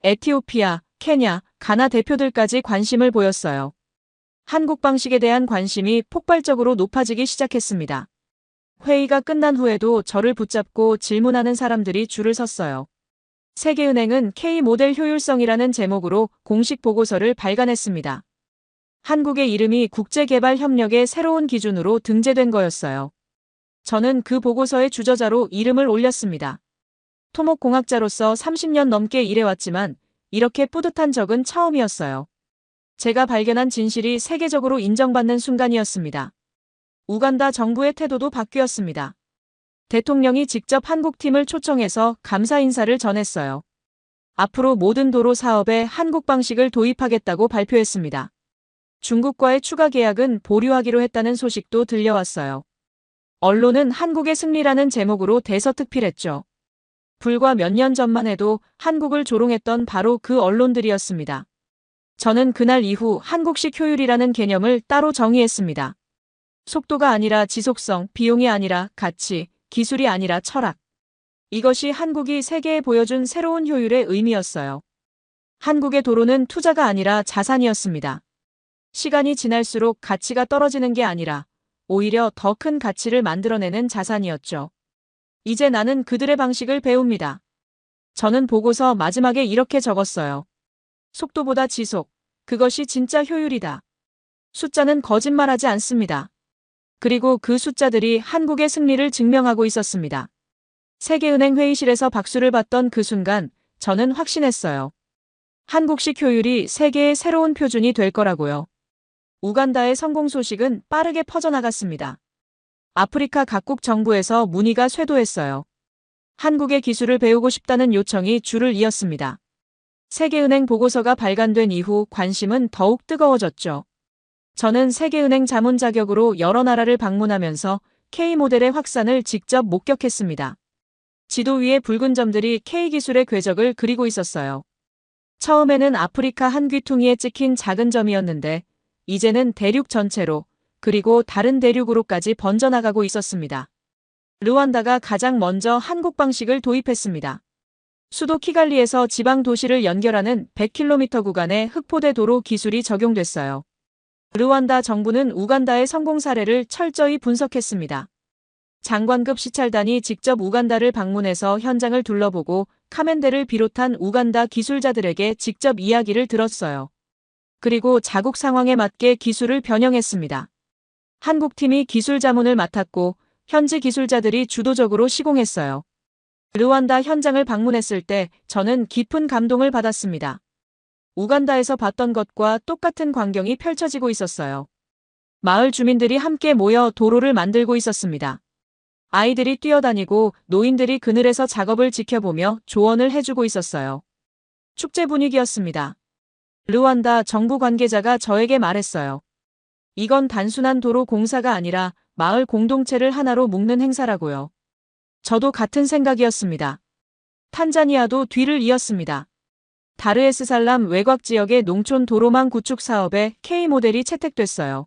에티오피아, 케냐, 가나 대표들까지 관심을 보였어요. 한국 방식에 대한 관심이 폭발적으로 높아지기 시작했습니다. 회의가 끝난 후에도 저를 붙잡고 질문하는 사람들이 줄을 섰어요. 세계은행은 K모델 효율성이라는 제목으로 공식 보고서를 발간했습니다. 한국의 이름이 국제개발협력의 새로운 기준으로 등재된 거였어요. 저는 그 보고서의 주저자로 이름을 올렸습니다. 토목공학자로서 30년 넘게 일해왔지만 이렇게 뿌듯한 적은 처음이었어요. 제가 발견한 진실이 세계적으로 인정받는 순간이었습니다. 우간다 정부의 태도도 바뀌었습니다. 대통령이 직접 한국팀을 초청해서 감사 인사를 전했어요. 앞으로 모든 도로 사업에 한국 방식을 도입하겠다고 발표했습니다. 중국과의 추가 계약은 보류하기로 했다는 소식도 들려왔어요. 언론은 한국의 승리라는 제목으로 대서특필했죠. 불과 몇 년 전만 해도 한국을 조롱했던 바로 그 언론들이었습니다. 저는 그날 이후 한국식 효율이라는 개념을 따로 정의했습니다. 속도가 아니라 지속성, 비용이 아니라 가치, 기술이 아니라 철학. 이것이 한국이 세계에 보여준 새로운 효율의 의미였어요. 한국의 도로는 투자가 아니라 자산이었습니다. 시간이 지날수록 가치가 떨어지는 게 아니라 오히려 더 큰 가치를 만들어내는 자산이었죠. 이제 나는 그들의 방식을 배웁니다. 저는 보고서 마지막에 이렇게 적었어요. 속도보다 지속, 그것이 진짜 효율이다. 숫자는 거짓말하지 않습니다. 그리고 그 숫자들이 한국의 승리를 증명하고 있었습니다. 세계은행 회의실에서 박수를 받던 그 순간 저는 확신했어요. 한국식 효율이 세계의 새로운 표준이 될 거라고요. 우간다의 성공 소식은 빠르게 퍼져나갔습니다. 아프리카 각국 정부에서 문의가 쇄도했어요. 한국의 기술을 배우고 싶다는 요청이 줄을 이었습니다. 세계은행 보고서가 발간된 이후 관심은 더욱 뜨거워졌죠. 저는 세계은행 자문 자격으로 여러 나라를 방문하면서 K모델의 확산을 직접 목격했습니다. 지도 위에 붉은 점들이 K기술의 궤적을 그리고 있었어요. 처음에는 아프리카 한 귀퉁이에 찍힌 작은 점이었는데 이제는 대륙 전체로 그리고 다른 대륙으로까지 번져나가고 있었습니다. 르완다가 가장 먼저 한국 방식을 도입했습니다. 수도 키갈리에서 지방 도시를 연결하는 100km 구간의 흑포대 도로 기술이 적용됐어요. 르완다 정부는 우간다의 성공 사례를 철저히 분석했습니다. 장관급 시찰단이 직접 우간다를 방문해서 현장을 둘러보고 카멘데를 비롯한 우간다 기술자들에게 직접 이야기를 들었어요. 그리고 자국 상황에 맞게 기술을 변형했습니다. 한국팀이 기술 자문을 맡았고 현지 기술자들이 주도적으로 시공했어요. 르완다 현장을 방문했을 때 저는 깊은 감동을 받았습니다. 우간다에서 봤던 것과 똑같은 광경이 펼쳐지고 있었어요. 마을 주민들이 함께 모여 도로를 만들고 있었습니다. 아이들이 뛰어다니고 노인들이 그늘에서 작업을 지켜보며 조언을 해주고 있었어요. 축제 분위기였습니다. 르완다 정부 관계자가 저에게 말했어요. 이건 단순한 도로 공사가 아니라 마을 공동체를 하나로 묶는 행사라고요. 저도 같은 생각이었습니다. 탄자니아도 뒤를 이었습니다. 다르에스살람 외곽 지역의 농촌 도로망 구축 사업에 K모델이 채택됐어요.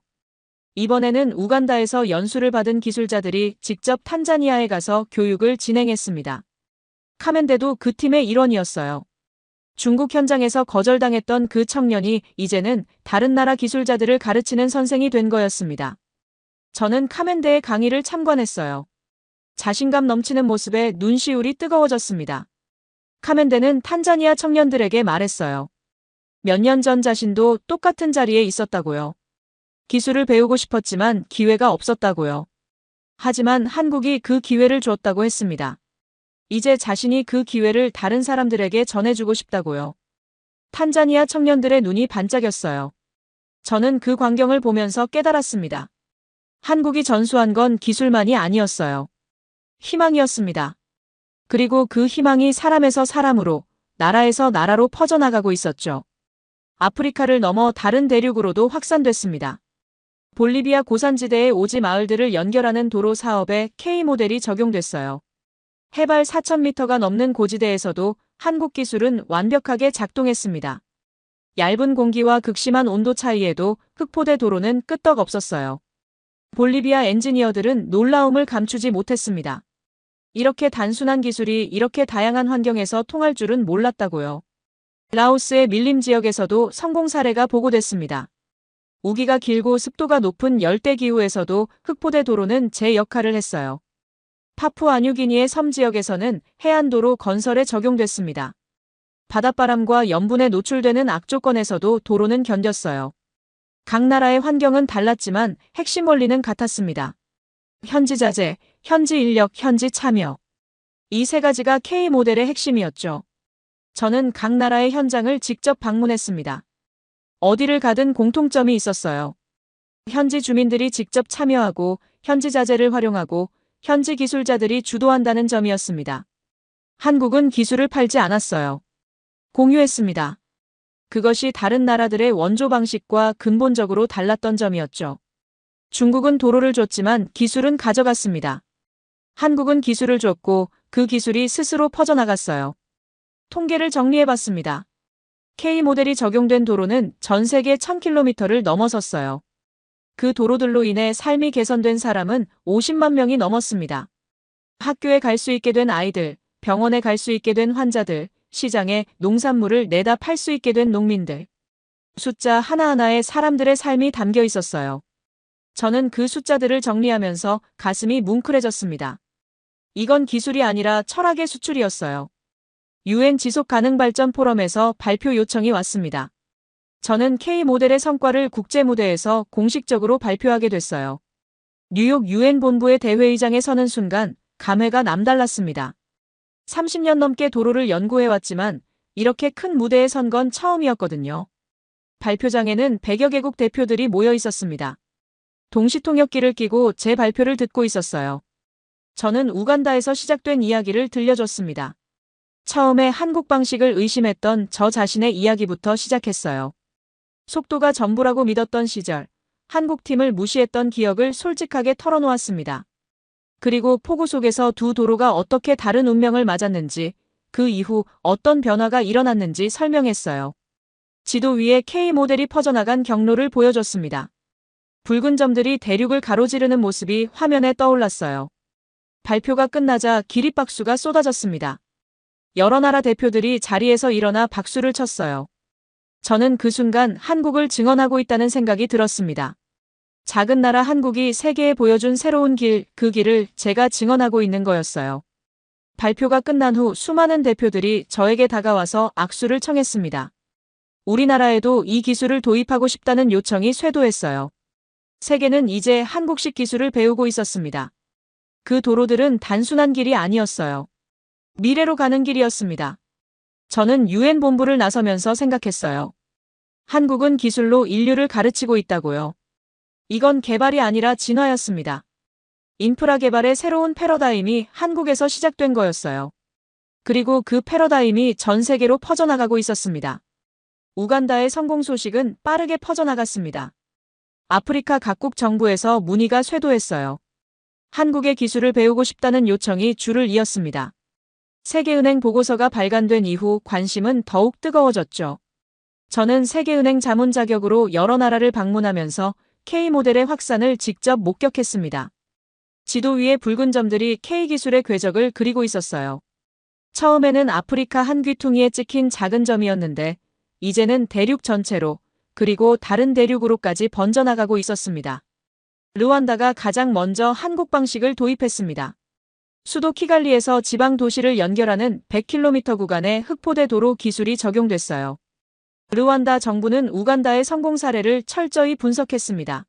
이번에는 우간다에서 연수를 받은 기술자들이 직접 탄자니아에 가서 교육을 진행했습니다. 카멘데도 그 팀의 일원이었어요. 중국 현장에서 거절당했던 그 청년이 이제는 다른 나라 기술자들을 가르치는 선생이 된 거였습니다. 저는 카멘데의 강의를 참관했어요. 자신감 넘치는 모습에 눈시울이 뜨거워졌습니다. 카멘데는 탄자니아 청년들에게 말했어요. 몇 년 전 자신도 똑같은 자리에 있었다고요. 기술을 배우고 싶었지만 기회가 없었다고요. 하지만 한국이 그 기회를 줬다고 했습니다. 이제 자신이 그 기회를 다른 사람들에게 전해주고 싶다고요. 탄자니아 청년들의 눈이 반짝였어요. 저는 그 광경을 보면서 깨달았습니다. 한국이 전수한 건 기술만이 아니었어요. 희망이었습니다. 그리고 그 희망이 사람에서 사람으로, 나라에서 나라로 퍼져나가고 있었죠. 아프리카를 넘어 다른 대륙으로도 확산됐습니다. 볼리비아 고산지대의 오지 마을들을 연결하는 도로 사업에 K모델이 적용됐어요. 해발 4,000m가 넘는 고지대에서도 한국 기술은 완벽하게 작동했습니다. 얇은 공기와 극심한 온도 차이에도 흑포대 도로는 끄떡없었어요. 볼리비아 엔지니어들은 놀라움을 감추지 못했습니다. 이렇게 단순한 기술이 이렇게 다양한 환경에서 통할 줄은 몰랐다고요. 라오스의 밀림 지역에서도 성공 사례가 보고됐습니다. 우기가 길고 습도가 높은 열대기후에서도 흑포대 도로는 제 역할을 했어요. 파푸아뉴기니의 섬 지역에서는 해안도로 건설에 적용됐습니다. 바닷바람과 염분에 노출되는 악조건에서도 도로는 견뎠어요. 각 나라의 환경은 달랐지만 핵심 원리는 같았습니다. 현지 자재, 현지 인력, 현지 참여. 이 세 가지가 K모델의 핵심이었죠. 저는 각 나라의 현장을 직접 방문했습니다. 어디를 가든 공통점이 있었어요. 현지 주민들이 직접 참여하고 현지 자재를 활용하고 현지 기술자들이 주도한다는 점이었습니다. 한국은 기술을 팔지 않았어요. 공유했습니다. 그것이 다른 나라들의 원조 방식과 근본적으로 달랐던 점이었죠. 중국은 도로를 줬지만 기술은 가져갔습니다. 한국은 기술을 줬고 그 기술이 스스로 퍼져나갔어요. 통계를 정리해봤습니다. K모델이 적용된 도로는 전 세계 1000km를 넘어섰어요. 그 도로들로 인해 삶이 개선된 사람은 50만 명이 넘었습니다. 학교에 갈 수 있게 된 아이들, 병원에 갈 수 있게 된 환자들, 시장에 농산물을 내다 팔 수 있게 된 농민들. 숫자 하나하나에 사람들의 삶이 담겨 있었어요. 저는 그 숫자들을 정리하면서 가슴이 뭉클해졌습니다. 이건 기술이 아니라 철학의 수출이었어요. UN 지속가능발전 포럼에서 발표 요청이 왔습니다. 저는 K모델의 성과를 국제 무대에서 공식적으로 발표하게 됐어요. 뉴욕 UN 본부의 대회의장에 서는 순간 감회가 남달랐습니다. 30년 넘게 도로를 연구해왔지만 이렇게 큰 무대에 선 건 처음이었거든요. 발표장에는 100여 개국 대표들이 모여 있었습니다. 동시통역기를 끼고 제 발표를 듣고 있었어요. 저는 우간다에서 시작된 이야기를 들려줬습니다. 처음에 한국 방식을 의심했던 저 자신의 이야기부터 시작했어요. 속도가 전부라고 믿었던 시절, 한국팀을 무시했던 기억을 솔직하게 털어놓았습니다. 그리고 폭우 속에서 두 도로가 어떻게 다른 운명을 맞았는지, 그 이후 어떤 변화가 일어났는지 설명했어요. 지도 위에 K 모델이 퍼져나간 경로를 보여줬습니다. 붉은 점들이 대륙을 가로지르는 모습이 화면에 떠올랐어요. 발표가 끝나자 기립박수가 쏟아졌습니다. 여러 나라 대표들이 자리에서 일어나 박수를 쳤어요. 저는 그 순간 한국을 증언하고 있다는 생각이 들었습니다. 작은 나라 한국이 세계에 보여준 새로운 길, 그 길을 제가 증언하고 있는 거였어요. 발표가 끝난 후 수많은 대표들이 저에게 다가와서 악수를 청했습니다. 우리나라에도 이 기술을 도입하고 싶다는 요청이 쇄도했어요. 세계는 이제 한국식 기술을 배우고 있었습니다. 그 도로들은 단순한 길이 아니었어요. 미래로 가는 길이었습니다. 저는 유엔 본부를 나서면서 생각했어요. 한국은 기술로 인류를 가르치고 있다고요. 이건 개발이 아니라 진화였습니다. 인프라 개발의 새로운 패러다임이 한국에서 시작된 거였어요. 그리고 그 패러다임이 전 세계로 퍼져나가고 있었습니다. 우간다의 성공 소식은 빠르게 퍼져나갔습니다. 아프리카 각국 정부에서 문의가 쇄도했어요. 한국의 기술을 배우고 싶다는 요청이 줄을 이었습니다. 세계은행 보고서가 발간된 이후 관심은 더욱 뜨거워졌죠. 저는 세계은행 자문 자격으로 여러 나라를 방문하면서 K모델의 확산을 직접 목격했습니다. 지도 위에 붉은 점들이 K기술의 궤적을 그리고 있었어요. 처음에는 아프리카 한 귀퉁이에 찍힌 작은 점이었는데 이제는 대륙 전체로 그리고 다른 대륙으로까지 번져나가고 있었습니다. 르완다가 가장 먼저 한국 방식을 도입했습니다. 수도 키갈리에서 지방 도시를 연결하는 100km 구간의 흑포대 도로 기술이 적용됐어요. 르완다 정부는 우간다의 성공 사례를 철저히 분석했습니다.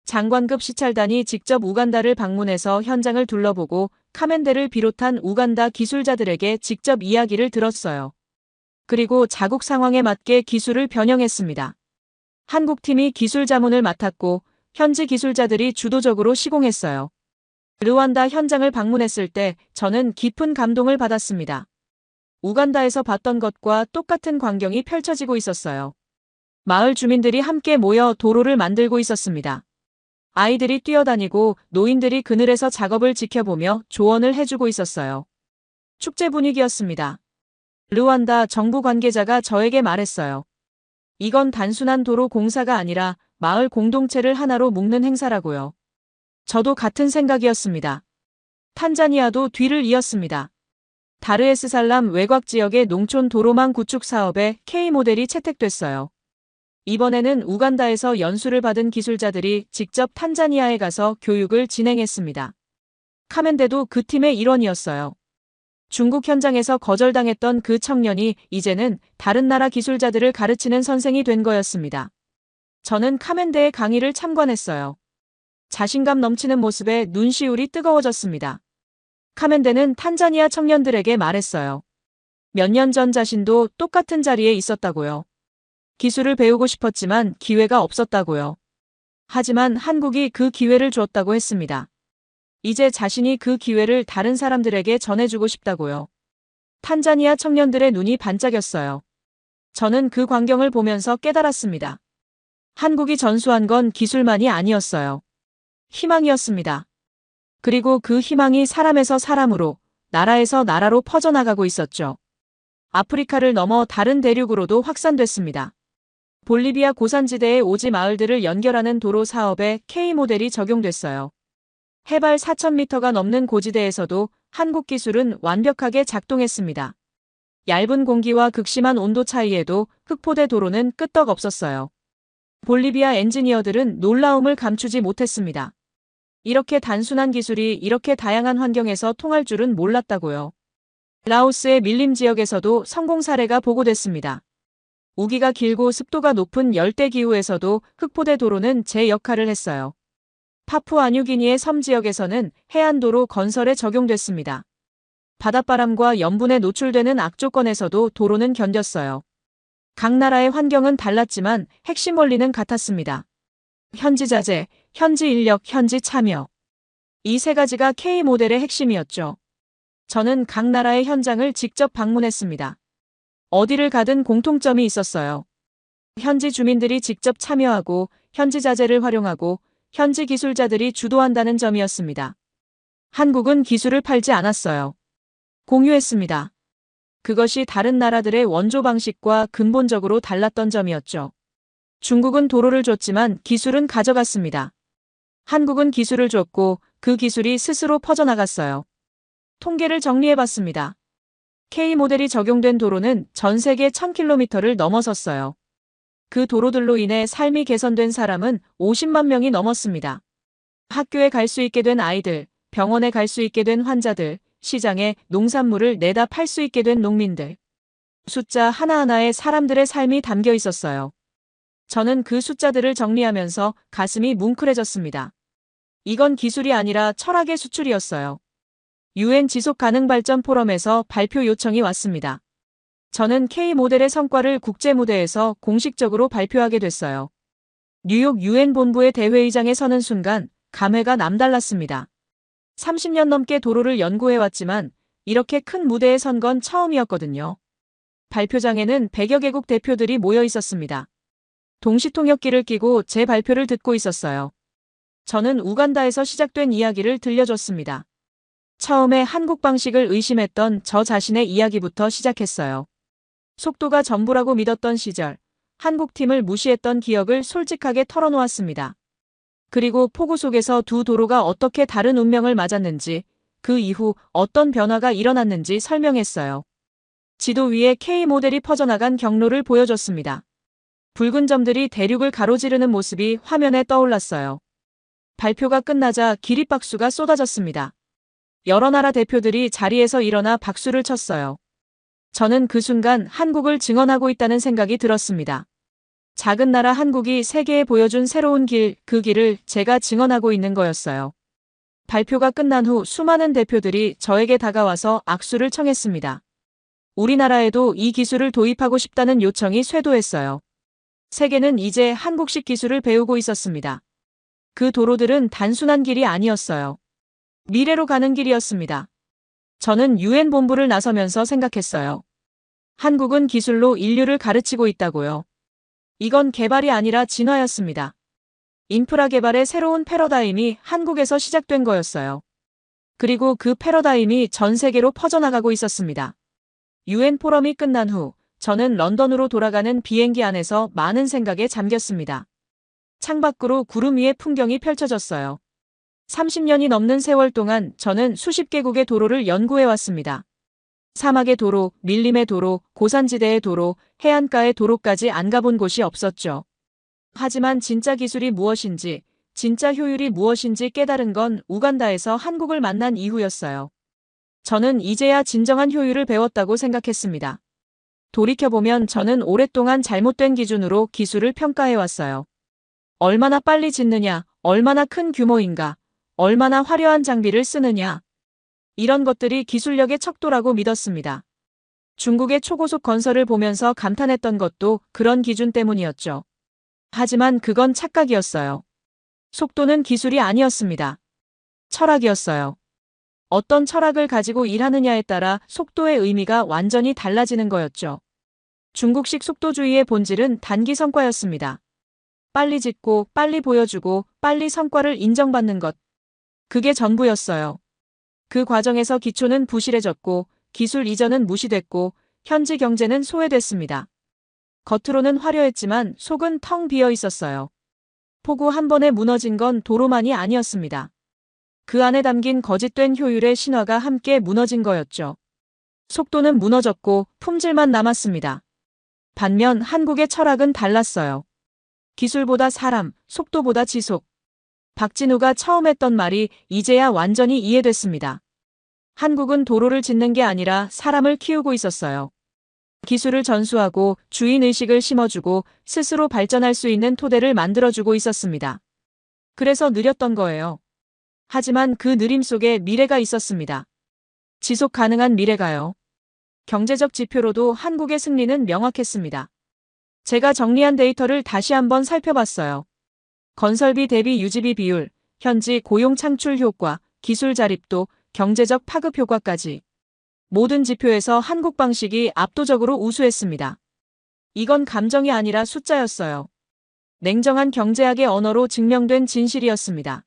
장관급 시찰단이 직접 우간다를 방문해서 현장을 둘러보고 카멘데를 비롯한 우간다 기술자들에게 직접 이야기를 들었어요. 그리고 자국 상황에 맞게 기술을 변형했습니다. 한국팀이 기술 자문을 맡았고 현지 기술자들이 주도적으로 시공했어요. 르완다 현장을 방문했을 때 저는 깊은 감동을 받았습니다. 우간다에서 봤던 것과 똑같은 광경이 펼쳐지고 있었어요. 마을 주민들이 함께 모여 도로를 만들고 있었습니다. 아이들이 뛰어다니고 노인들이 그늘에서 작업을 지켜보며 조언을 해주고 있었어요. 축제 분위기였습니다. 르완다 정부 관계자가 저에게 말했어요. 이건 단순한 도로 공사가 아니라 마을 공동체를 하나로 묶는 행사라고요. 저도 같은 생각이었습니다. 탄자니아도 뒤를 이었습니다. 다르에스살람 외곽 지역의 농촌 도로망 구축 사업에 K모델이 채택됐어요. 이번에는 우간다에서 연수를 받은 기술자들이 직접 탄자니아에 가서 교육을 진행했습니다. 카멘데도 그 팀의 일원이었어요. 중국 현장에서 거절당했던 그 청년이 이제는 다른 나라 기술자들을 가르치는 선생이 된 거였습니다. 저는 카멘데의 강의를 참관했어요. 자신감 넘치는 모습에 눈시울이 뜨거워졌습니다. 카멘데는 탄자니아 청년들에게 말했어요. 몇 년 전 자신도 똑같은 자리에 있었다고요. 기술을 배우고 싶었지만 기회가 없었다고요. 하지만 한국이 그 기회를 주었다고 했습니다. 이제 자신이 그 기회를 다른 사람들에게 전해주고 싶다고요. 탄자니아 청년들의 눈이 반짝였어요. 저는 그 광경을 보면서 깨달았습니다. 한국이 전수한 건 기술만이 아니었어요. 희망이었습니다. 그리고 그 희망이 사람에서 사람으로, 나라에서 나라로 퍼져나가고 있었죠. 아프리카를 넘어 다른 대륙으로도 확산됐습니다. 볼리비아 고산지대의 오지 마을들을 연결하는 도로 사업에 K모델이 적용됐어요. 해발 4,000m가 넘는 고지대에서도 한국 기술은 완벽하게 작동했습니다. 얇은 공기와 극심한 온도 차이에도 흑포대 도로는 끄떡없었어요. 볼리비아 엔지니어들은 놀라움을 감추지 못했습니다. 이렇게 단순한 기술이 이렇게 다양한 환경에서 통할 줄은 몰랐다고요. 라오스의 밀림 지역에서도 성공 사례가 보고됐습니다. 우기가 길고 습도가 높은 열대기후에서도 흑포대 도로는 제 역할을 했어요. 파푸아뉴기니의 섬 지역에서는 해안도로 건설에 적용됐습니다. 바닷바람과 염분에 노출되는 악조건에서도 도로는 견뎠어요. 각 나라의 환경은 달랐지만 핵심 원리는 같았습니다. 현지 자재, 현지 인력, 현지 참여. 이 세 가지가 K 모델의 핵심이었죠. 저는 각 나라의 현장을 직접 방문했습니다. 어디를 가든 공통점이 있었어요. 현지 주민들이 직접 참여하고 현지 자재를 활용하고 현지 기술자들이 주도한다는 점이었습니다. 한국은 기술을 팔지 않았어요. 공유했습니다. 그것이 다른 나라들의 원조 방식과 근본적으로 달랐던 점이었죠. 중국은 도로를 줬지만 기술은 가져갔습니다. 한국은 기술을 줬고 그 기술이 스스로 퍼져나갔어요. 통계를 정리해봤습니다. K 모델이 적용된 도로는 전 세계 1000km를 넘어섰어요. 그 도로들로 인해 삶이 개선된 사람은 50만 명이 넘었습니다. 학교에 갈 수 있게 된 아이들, 병원에 갈 수 있게 된 환자들, 시장에 농산물을 내다 팔 수 있게 된 농민들. 숫자 하나하나에 사람들의 삶이 담겨 있었어요. 저는 그 숫자들을 정리하면서 가슴이 뭉클해졌습니다. 이건 기술이 아니라 철학의 수출이었어요. UN 지속가능발전 포럼에서 발표 요청이 왔습니다. 저는 K 모델의 성과를 국제 무대에서 공식적으로 발표하게 됐어요. 뉴욕 UN 본부의 대회의장에 서는 순간 감회가 남달랐습니다. 30년 넘게 도로를 연구해왔지만 이렇게 큰 무대에 선 건 처음이었거든요. 발표장에는 100여 개국 대표들이 모여 있었습니다. 동시통역기를 끼고 제 발표를 듣고 있었어요. 저는 우간다에서 시작된 이야기를 들려줬습니다. 처음에 한국 방식을 의심했던 저 자신의 이야기부터 시작했어요. 속도가 전부라고 믿었던 시절, 한국팀을 무시했던 기억을 솔직하게 털어놓았습니다. 그리고 폭우 속에서 두 도로가 어떻게 다른 운명을 맞았는지, 그 이후 어떤 변화가 일어났는지 설명했어요. 지도 위에 K 모델이 퍼져나간 경로를 보여줬습니다. 붉은 점들이 대륙을 가로지르는 모습이 화면에 떠올랐어요. 발표가 끝나자 기립박수가 쏟아졌습니다. 여러 나라 대표들이 자리에서 일어나 박수를 쳤어요. 저는 그 순간 한국을 증언하고 있다는 생각이 들었습니다. 작은 나라 한국이 세계에 보여준 새로운 길, 그 길을 제가 증언하고 있는 거였어요. 발표가 끝난 후 수많은 대표들이 저에게 다가와서 악수를 청했습니다. 우리나라에도 이 기술을 도입하고 싶다는 요청이 쇄도했어요. 세계는 이제 한국식 기술을 배우고 있었습니다. 그 도로들은 단순한 길이 아니었어요. 미래로 가는 길이었습니다. 저는 UN 본부를 나서면서 생각했어요. 한국은 기술로 인류를 가르치고 있다고요. 이건 개발이 아니라 진화였습니다. 인프라 개발의 새로운 패러다임이 한국에서 시작된 거였어요. 그리고 그 패러다임이 전 세계로 퍼져나가고 있었습니다. UN 포럼이 끝난 후 저는 런던으로 돌아가는 비행기 안에서 많은 생각에 잠겼습니다. 창밖으로 구름 위의 풍경이 펼쳐졌어요. 30년이 넘는 세월 동안 저는 수십 개국의 도로를 연구해왔습니다. 사막의 도로, 밀림의 도로, 고산지대의 도로, 해안가의 도로까지 안 가본 곳이 없었죠. 하지만 진짜 기술이 무엇인지, 진짜 효율이 무엇인지 깨달은 건 우간다에서 한국을 만난 이후였어요. 저는 이제야 진정한 효율을 배웠다고 생각했습니다. 돌이켜보면 저는 오랫동안 잘못된 기준으로 기술을 평가해왔어요. 얼마나 빨리 짓느냐, 얼마나 큰 규모인가, 얼마나 화려한 장비를 쓰느냐. 이런 것들이 기술력의 척도라고 믿었습니다. 중국의 초고속 건설을 보면서 감탄했던 것도 그런 기준 때문이었죠. 하지만 그건 착각이었어요. 속도는 기술이 아니었습니다. 철학이었어요. 어떤 철학을 가지고 일하느냐에 따라 속도의 의미가 완전히 달라지는 거였죠. 중국식 속도주의의 본질은 단기 성과였습니다. 빨리 짓고, 빨리 보여주고, 빨리 성과를 인정받는 것. 그게 전부였어요. 그 과정에서 기초는 부실해졌고, 기술 이전은 무시됐고, 현지 경제는 소외됐습니다. 겉으로는 화려했지만 속은 텅 비어 있었어요. 폭우 한 번에 무너진 건 도로만이 아니었습니다. 그 안에 담긴 거짓된 효율의 신화가 함께 무너진 거였죠. 속도는 무너졌고 품질만 남았습니다. 반면 한국의 철학은 달랐어요. 기술보다 사람, 속도보다 지속. 박진우가 처음 했던 말이 이제야 완전히 이해됐습니다. 한국은 도로를 짓는 게 아니라 사람을 키우고 있었어요. 기술을 전수하고 주인의식을 심어주고 스스로 발전할 수 있는 토대를 만들어주고 있었습니다. 그래서 느렸던 거예요. 하지만 그 느림 속에 미래가 있었습니다. 지속 가능한 미래가요. 경제적 지표로도 한국의 승리는 명확했습니다. 제가 정리한 데이터를 다시 한번 살펴봤어요. 건설비 대비 유지비 비율, 현지 고용 창출 효과, 기술 자립도, 경제적 파급 효과까지 모든 지표에서 한국 방식이 압도적으로 우수했습니다. 이건 감정이 아니라 숫자였어요. 냉정한 경제학의 언어로 증명된 진실이었습니다.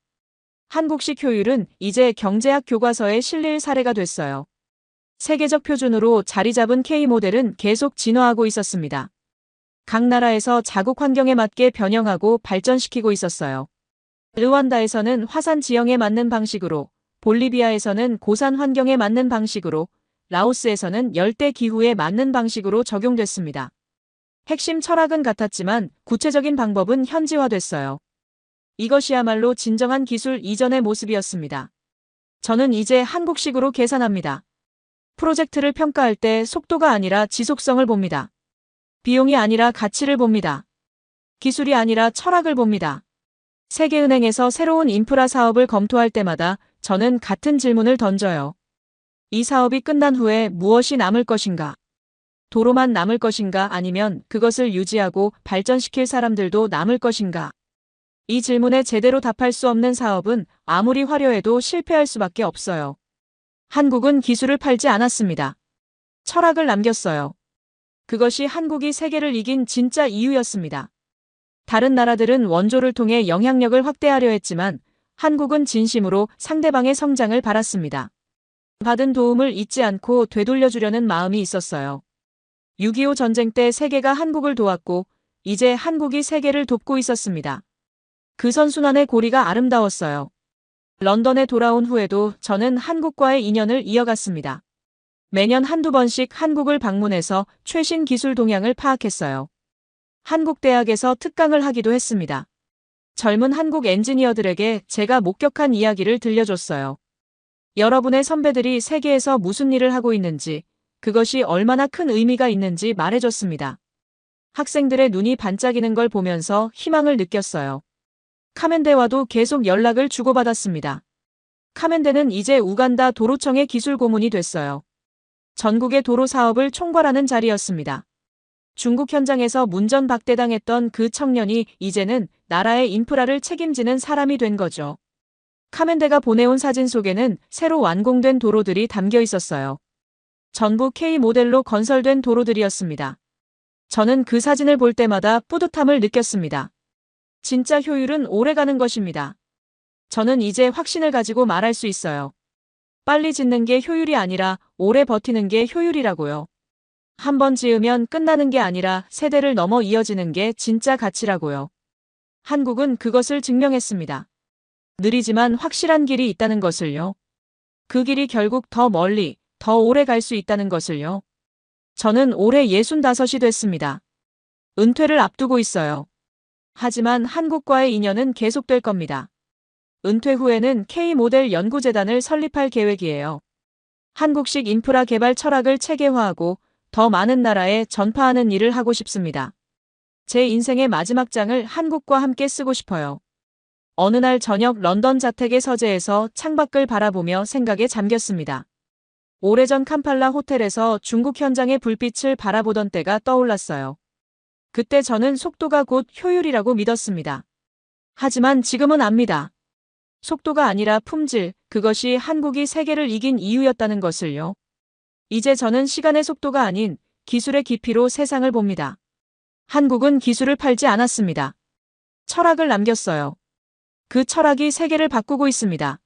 한국식 효율은 이제 경제학 교과서에 실릴 사례가 됐어요. 세계적 표준으로 자리 잡은 K모델은 계속 진화하고 있었습니다. 각 나라에서 자국 환경에 맞게 변형하고 발전시키고 있었어요. 르완다에서는 화산 지형에 맞는 방식으로, 볼리비아에서는 고산 환경에 맞는 방식으로, 라오스에서는 열대 기후에 맞는 방식으로 적용됐습니다. 핵심 철학은 같았지만 구체적인 방법은 현지화됐어요. 이것이야말로 진정한 기술 이전의 모습이었습니다. 저는 이제 한국식으로 계산합니다. 프로젝트를 평가할 때 속도가 아니라 지속성을 봅니다. 비용이 아니라 가치를 봅니다. 기술이 아니라 철학을 봅니다. 세계은행에서 새로운 인프라 사업을 검토할 때마다 저는 같은 질문을 던져요. 이 사업이 끝난 후에 무엇이 남을 것인가? 도로만 남을 것인가 아니면 그것을 유지하고 발전시킬 사람들도 남을 것인가? 이 질문에 제대로 답할 수 없는 사업은 아무리 화려해도 실패할 수밖에 없어요. 한국은 기술을 팔지 않았습니다. 철학을 남겼어요. 그것이 한국이 세계를 이긴 진짜 이유였습니다. 다른 나라들은 원조를 통해 영향력을 확대하려 했지만 한국은 진심으로 상대방의 성장을 바랐습니다. 받은 도움을 잊지 않고 되돌려주려는 마음이 있었어요. 6.25 전쟁 때 세계가 한국을 도왔고 이제 한국이 세계를 돕고 있었습니다. 그 선순환의 고리가 아름다웠어요. 런던에 돌아온 후에도 저는 한국과의 인연을 이어갔습니다. 매년 한두 번씩 한국을 방문해서 최신 기술 동향을 파악했어요. 한국 대학에서 특강을 하기도 했습니다. 젊은 한국 엔지니어들에게 제가 목격한 이야기를 들려줬어요. 여러분의 선배들이 세계에서 무슨 일을 하고 있는지, 그것이 얼마나 큰 의미가 있는지 말해줬습니다. 학생들의 눈이 반짝이는 걸 보면서 희망을 느꼈어요. 카멘대와도 계속 연락을 주고받았습니다. 카멘대는 이제 우간다 도로청의 기술 고문이 됐어요. 전국의 도로 사업을 총괄하는 자리였습니다. 중국 현장에서 문전박대당했던 그 청년이 이제는 나라의 인프라를 책임지는 사람이 된 거죠. 카멘대가 보내온 사진 속에는 새로 완공된 도로들이 담겨 있었어요. 전부 K 모델로 건설된 도로들이었습니다. 저는 그 사진을 볼 때마다 뿌듯함을 느꼈습니다. 진짜 효율은 오래가는 것입니다. 저는 이제 확신을 가지고 말할 수 있어요. 빨리 짓는 게 효율이 아니라 오래 버티는 게 효율이라고요. 한 번 지으면 끝나는 게 아니라 세대를 넘어 이어지는 게 진짜 가치라고요. 한국은 그것을 증명했습니다. 느리지만 확실한 길이 있다는 것을요. 그 길이 결국 더 멀리, 더 오래 갈 수 있다는 것을요. 저는 올해 65이 됐습니다. 은퇴를 앞두고 있어요. 하지만 한국과의 인연은 계속될 겁니다. 은퇴 후에는 K모델 연구재단을 설립할 계획이에요. 한국식 인프라 개발 철학을 체계화하고 더 많은 나라에 전파하는 일을 하고 싶습니다. 제 인생의 마지막 장을 한국과 함께 쓰고 싶어요. 어느 날 저녁 런던 자택의 서재에서 창밖을 바라보며 생각에 잠겼습니다. 오래전 캄팔라 호텔에서 중국 현장의 불빛을 바라보던 때가 떠올랐어요. 그때 저는 속도가 곧 효율이라고 믿었습니다. 하지만 지금은 압니다. 속도가 아니라 품질, 그것이 한국이 세계를 이긴 이유였다는 것을요. 이제 저는 시간의 속도가 아닌 기술의 깊이로 세상을 봅니다. 한국은 기술을 팔지 않았습니다. 철학을 남겼어요. 그 철학이 세계를 바꾸고 있습니다.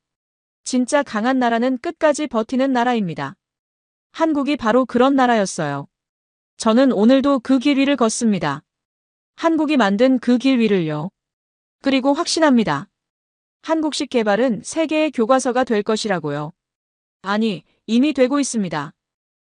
진짜 강한 나라는 끝까지 버티는 나라입니다. 한국이 바로 그런 나라였어요. 저는 오늘도 그 길 위를 걷습니다. 한국이 만든 그 길 위를요. 그리고 확신합니다. 한국식 개발은 세계의 교과서가 될 것이라고요. 아니, 이미 되고 있습니다.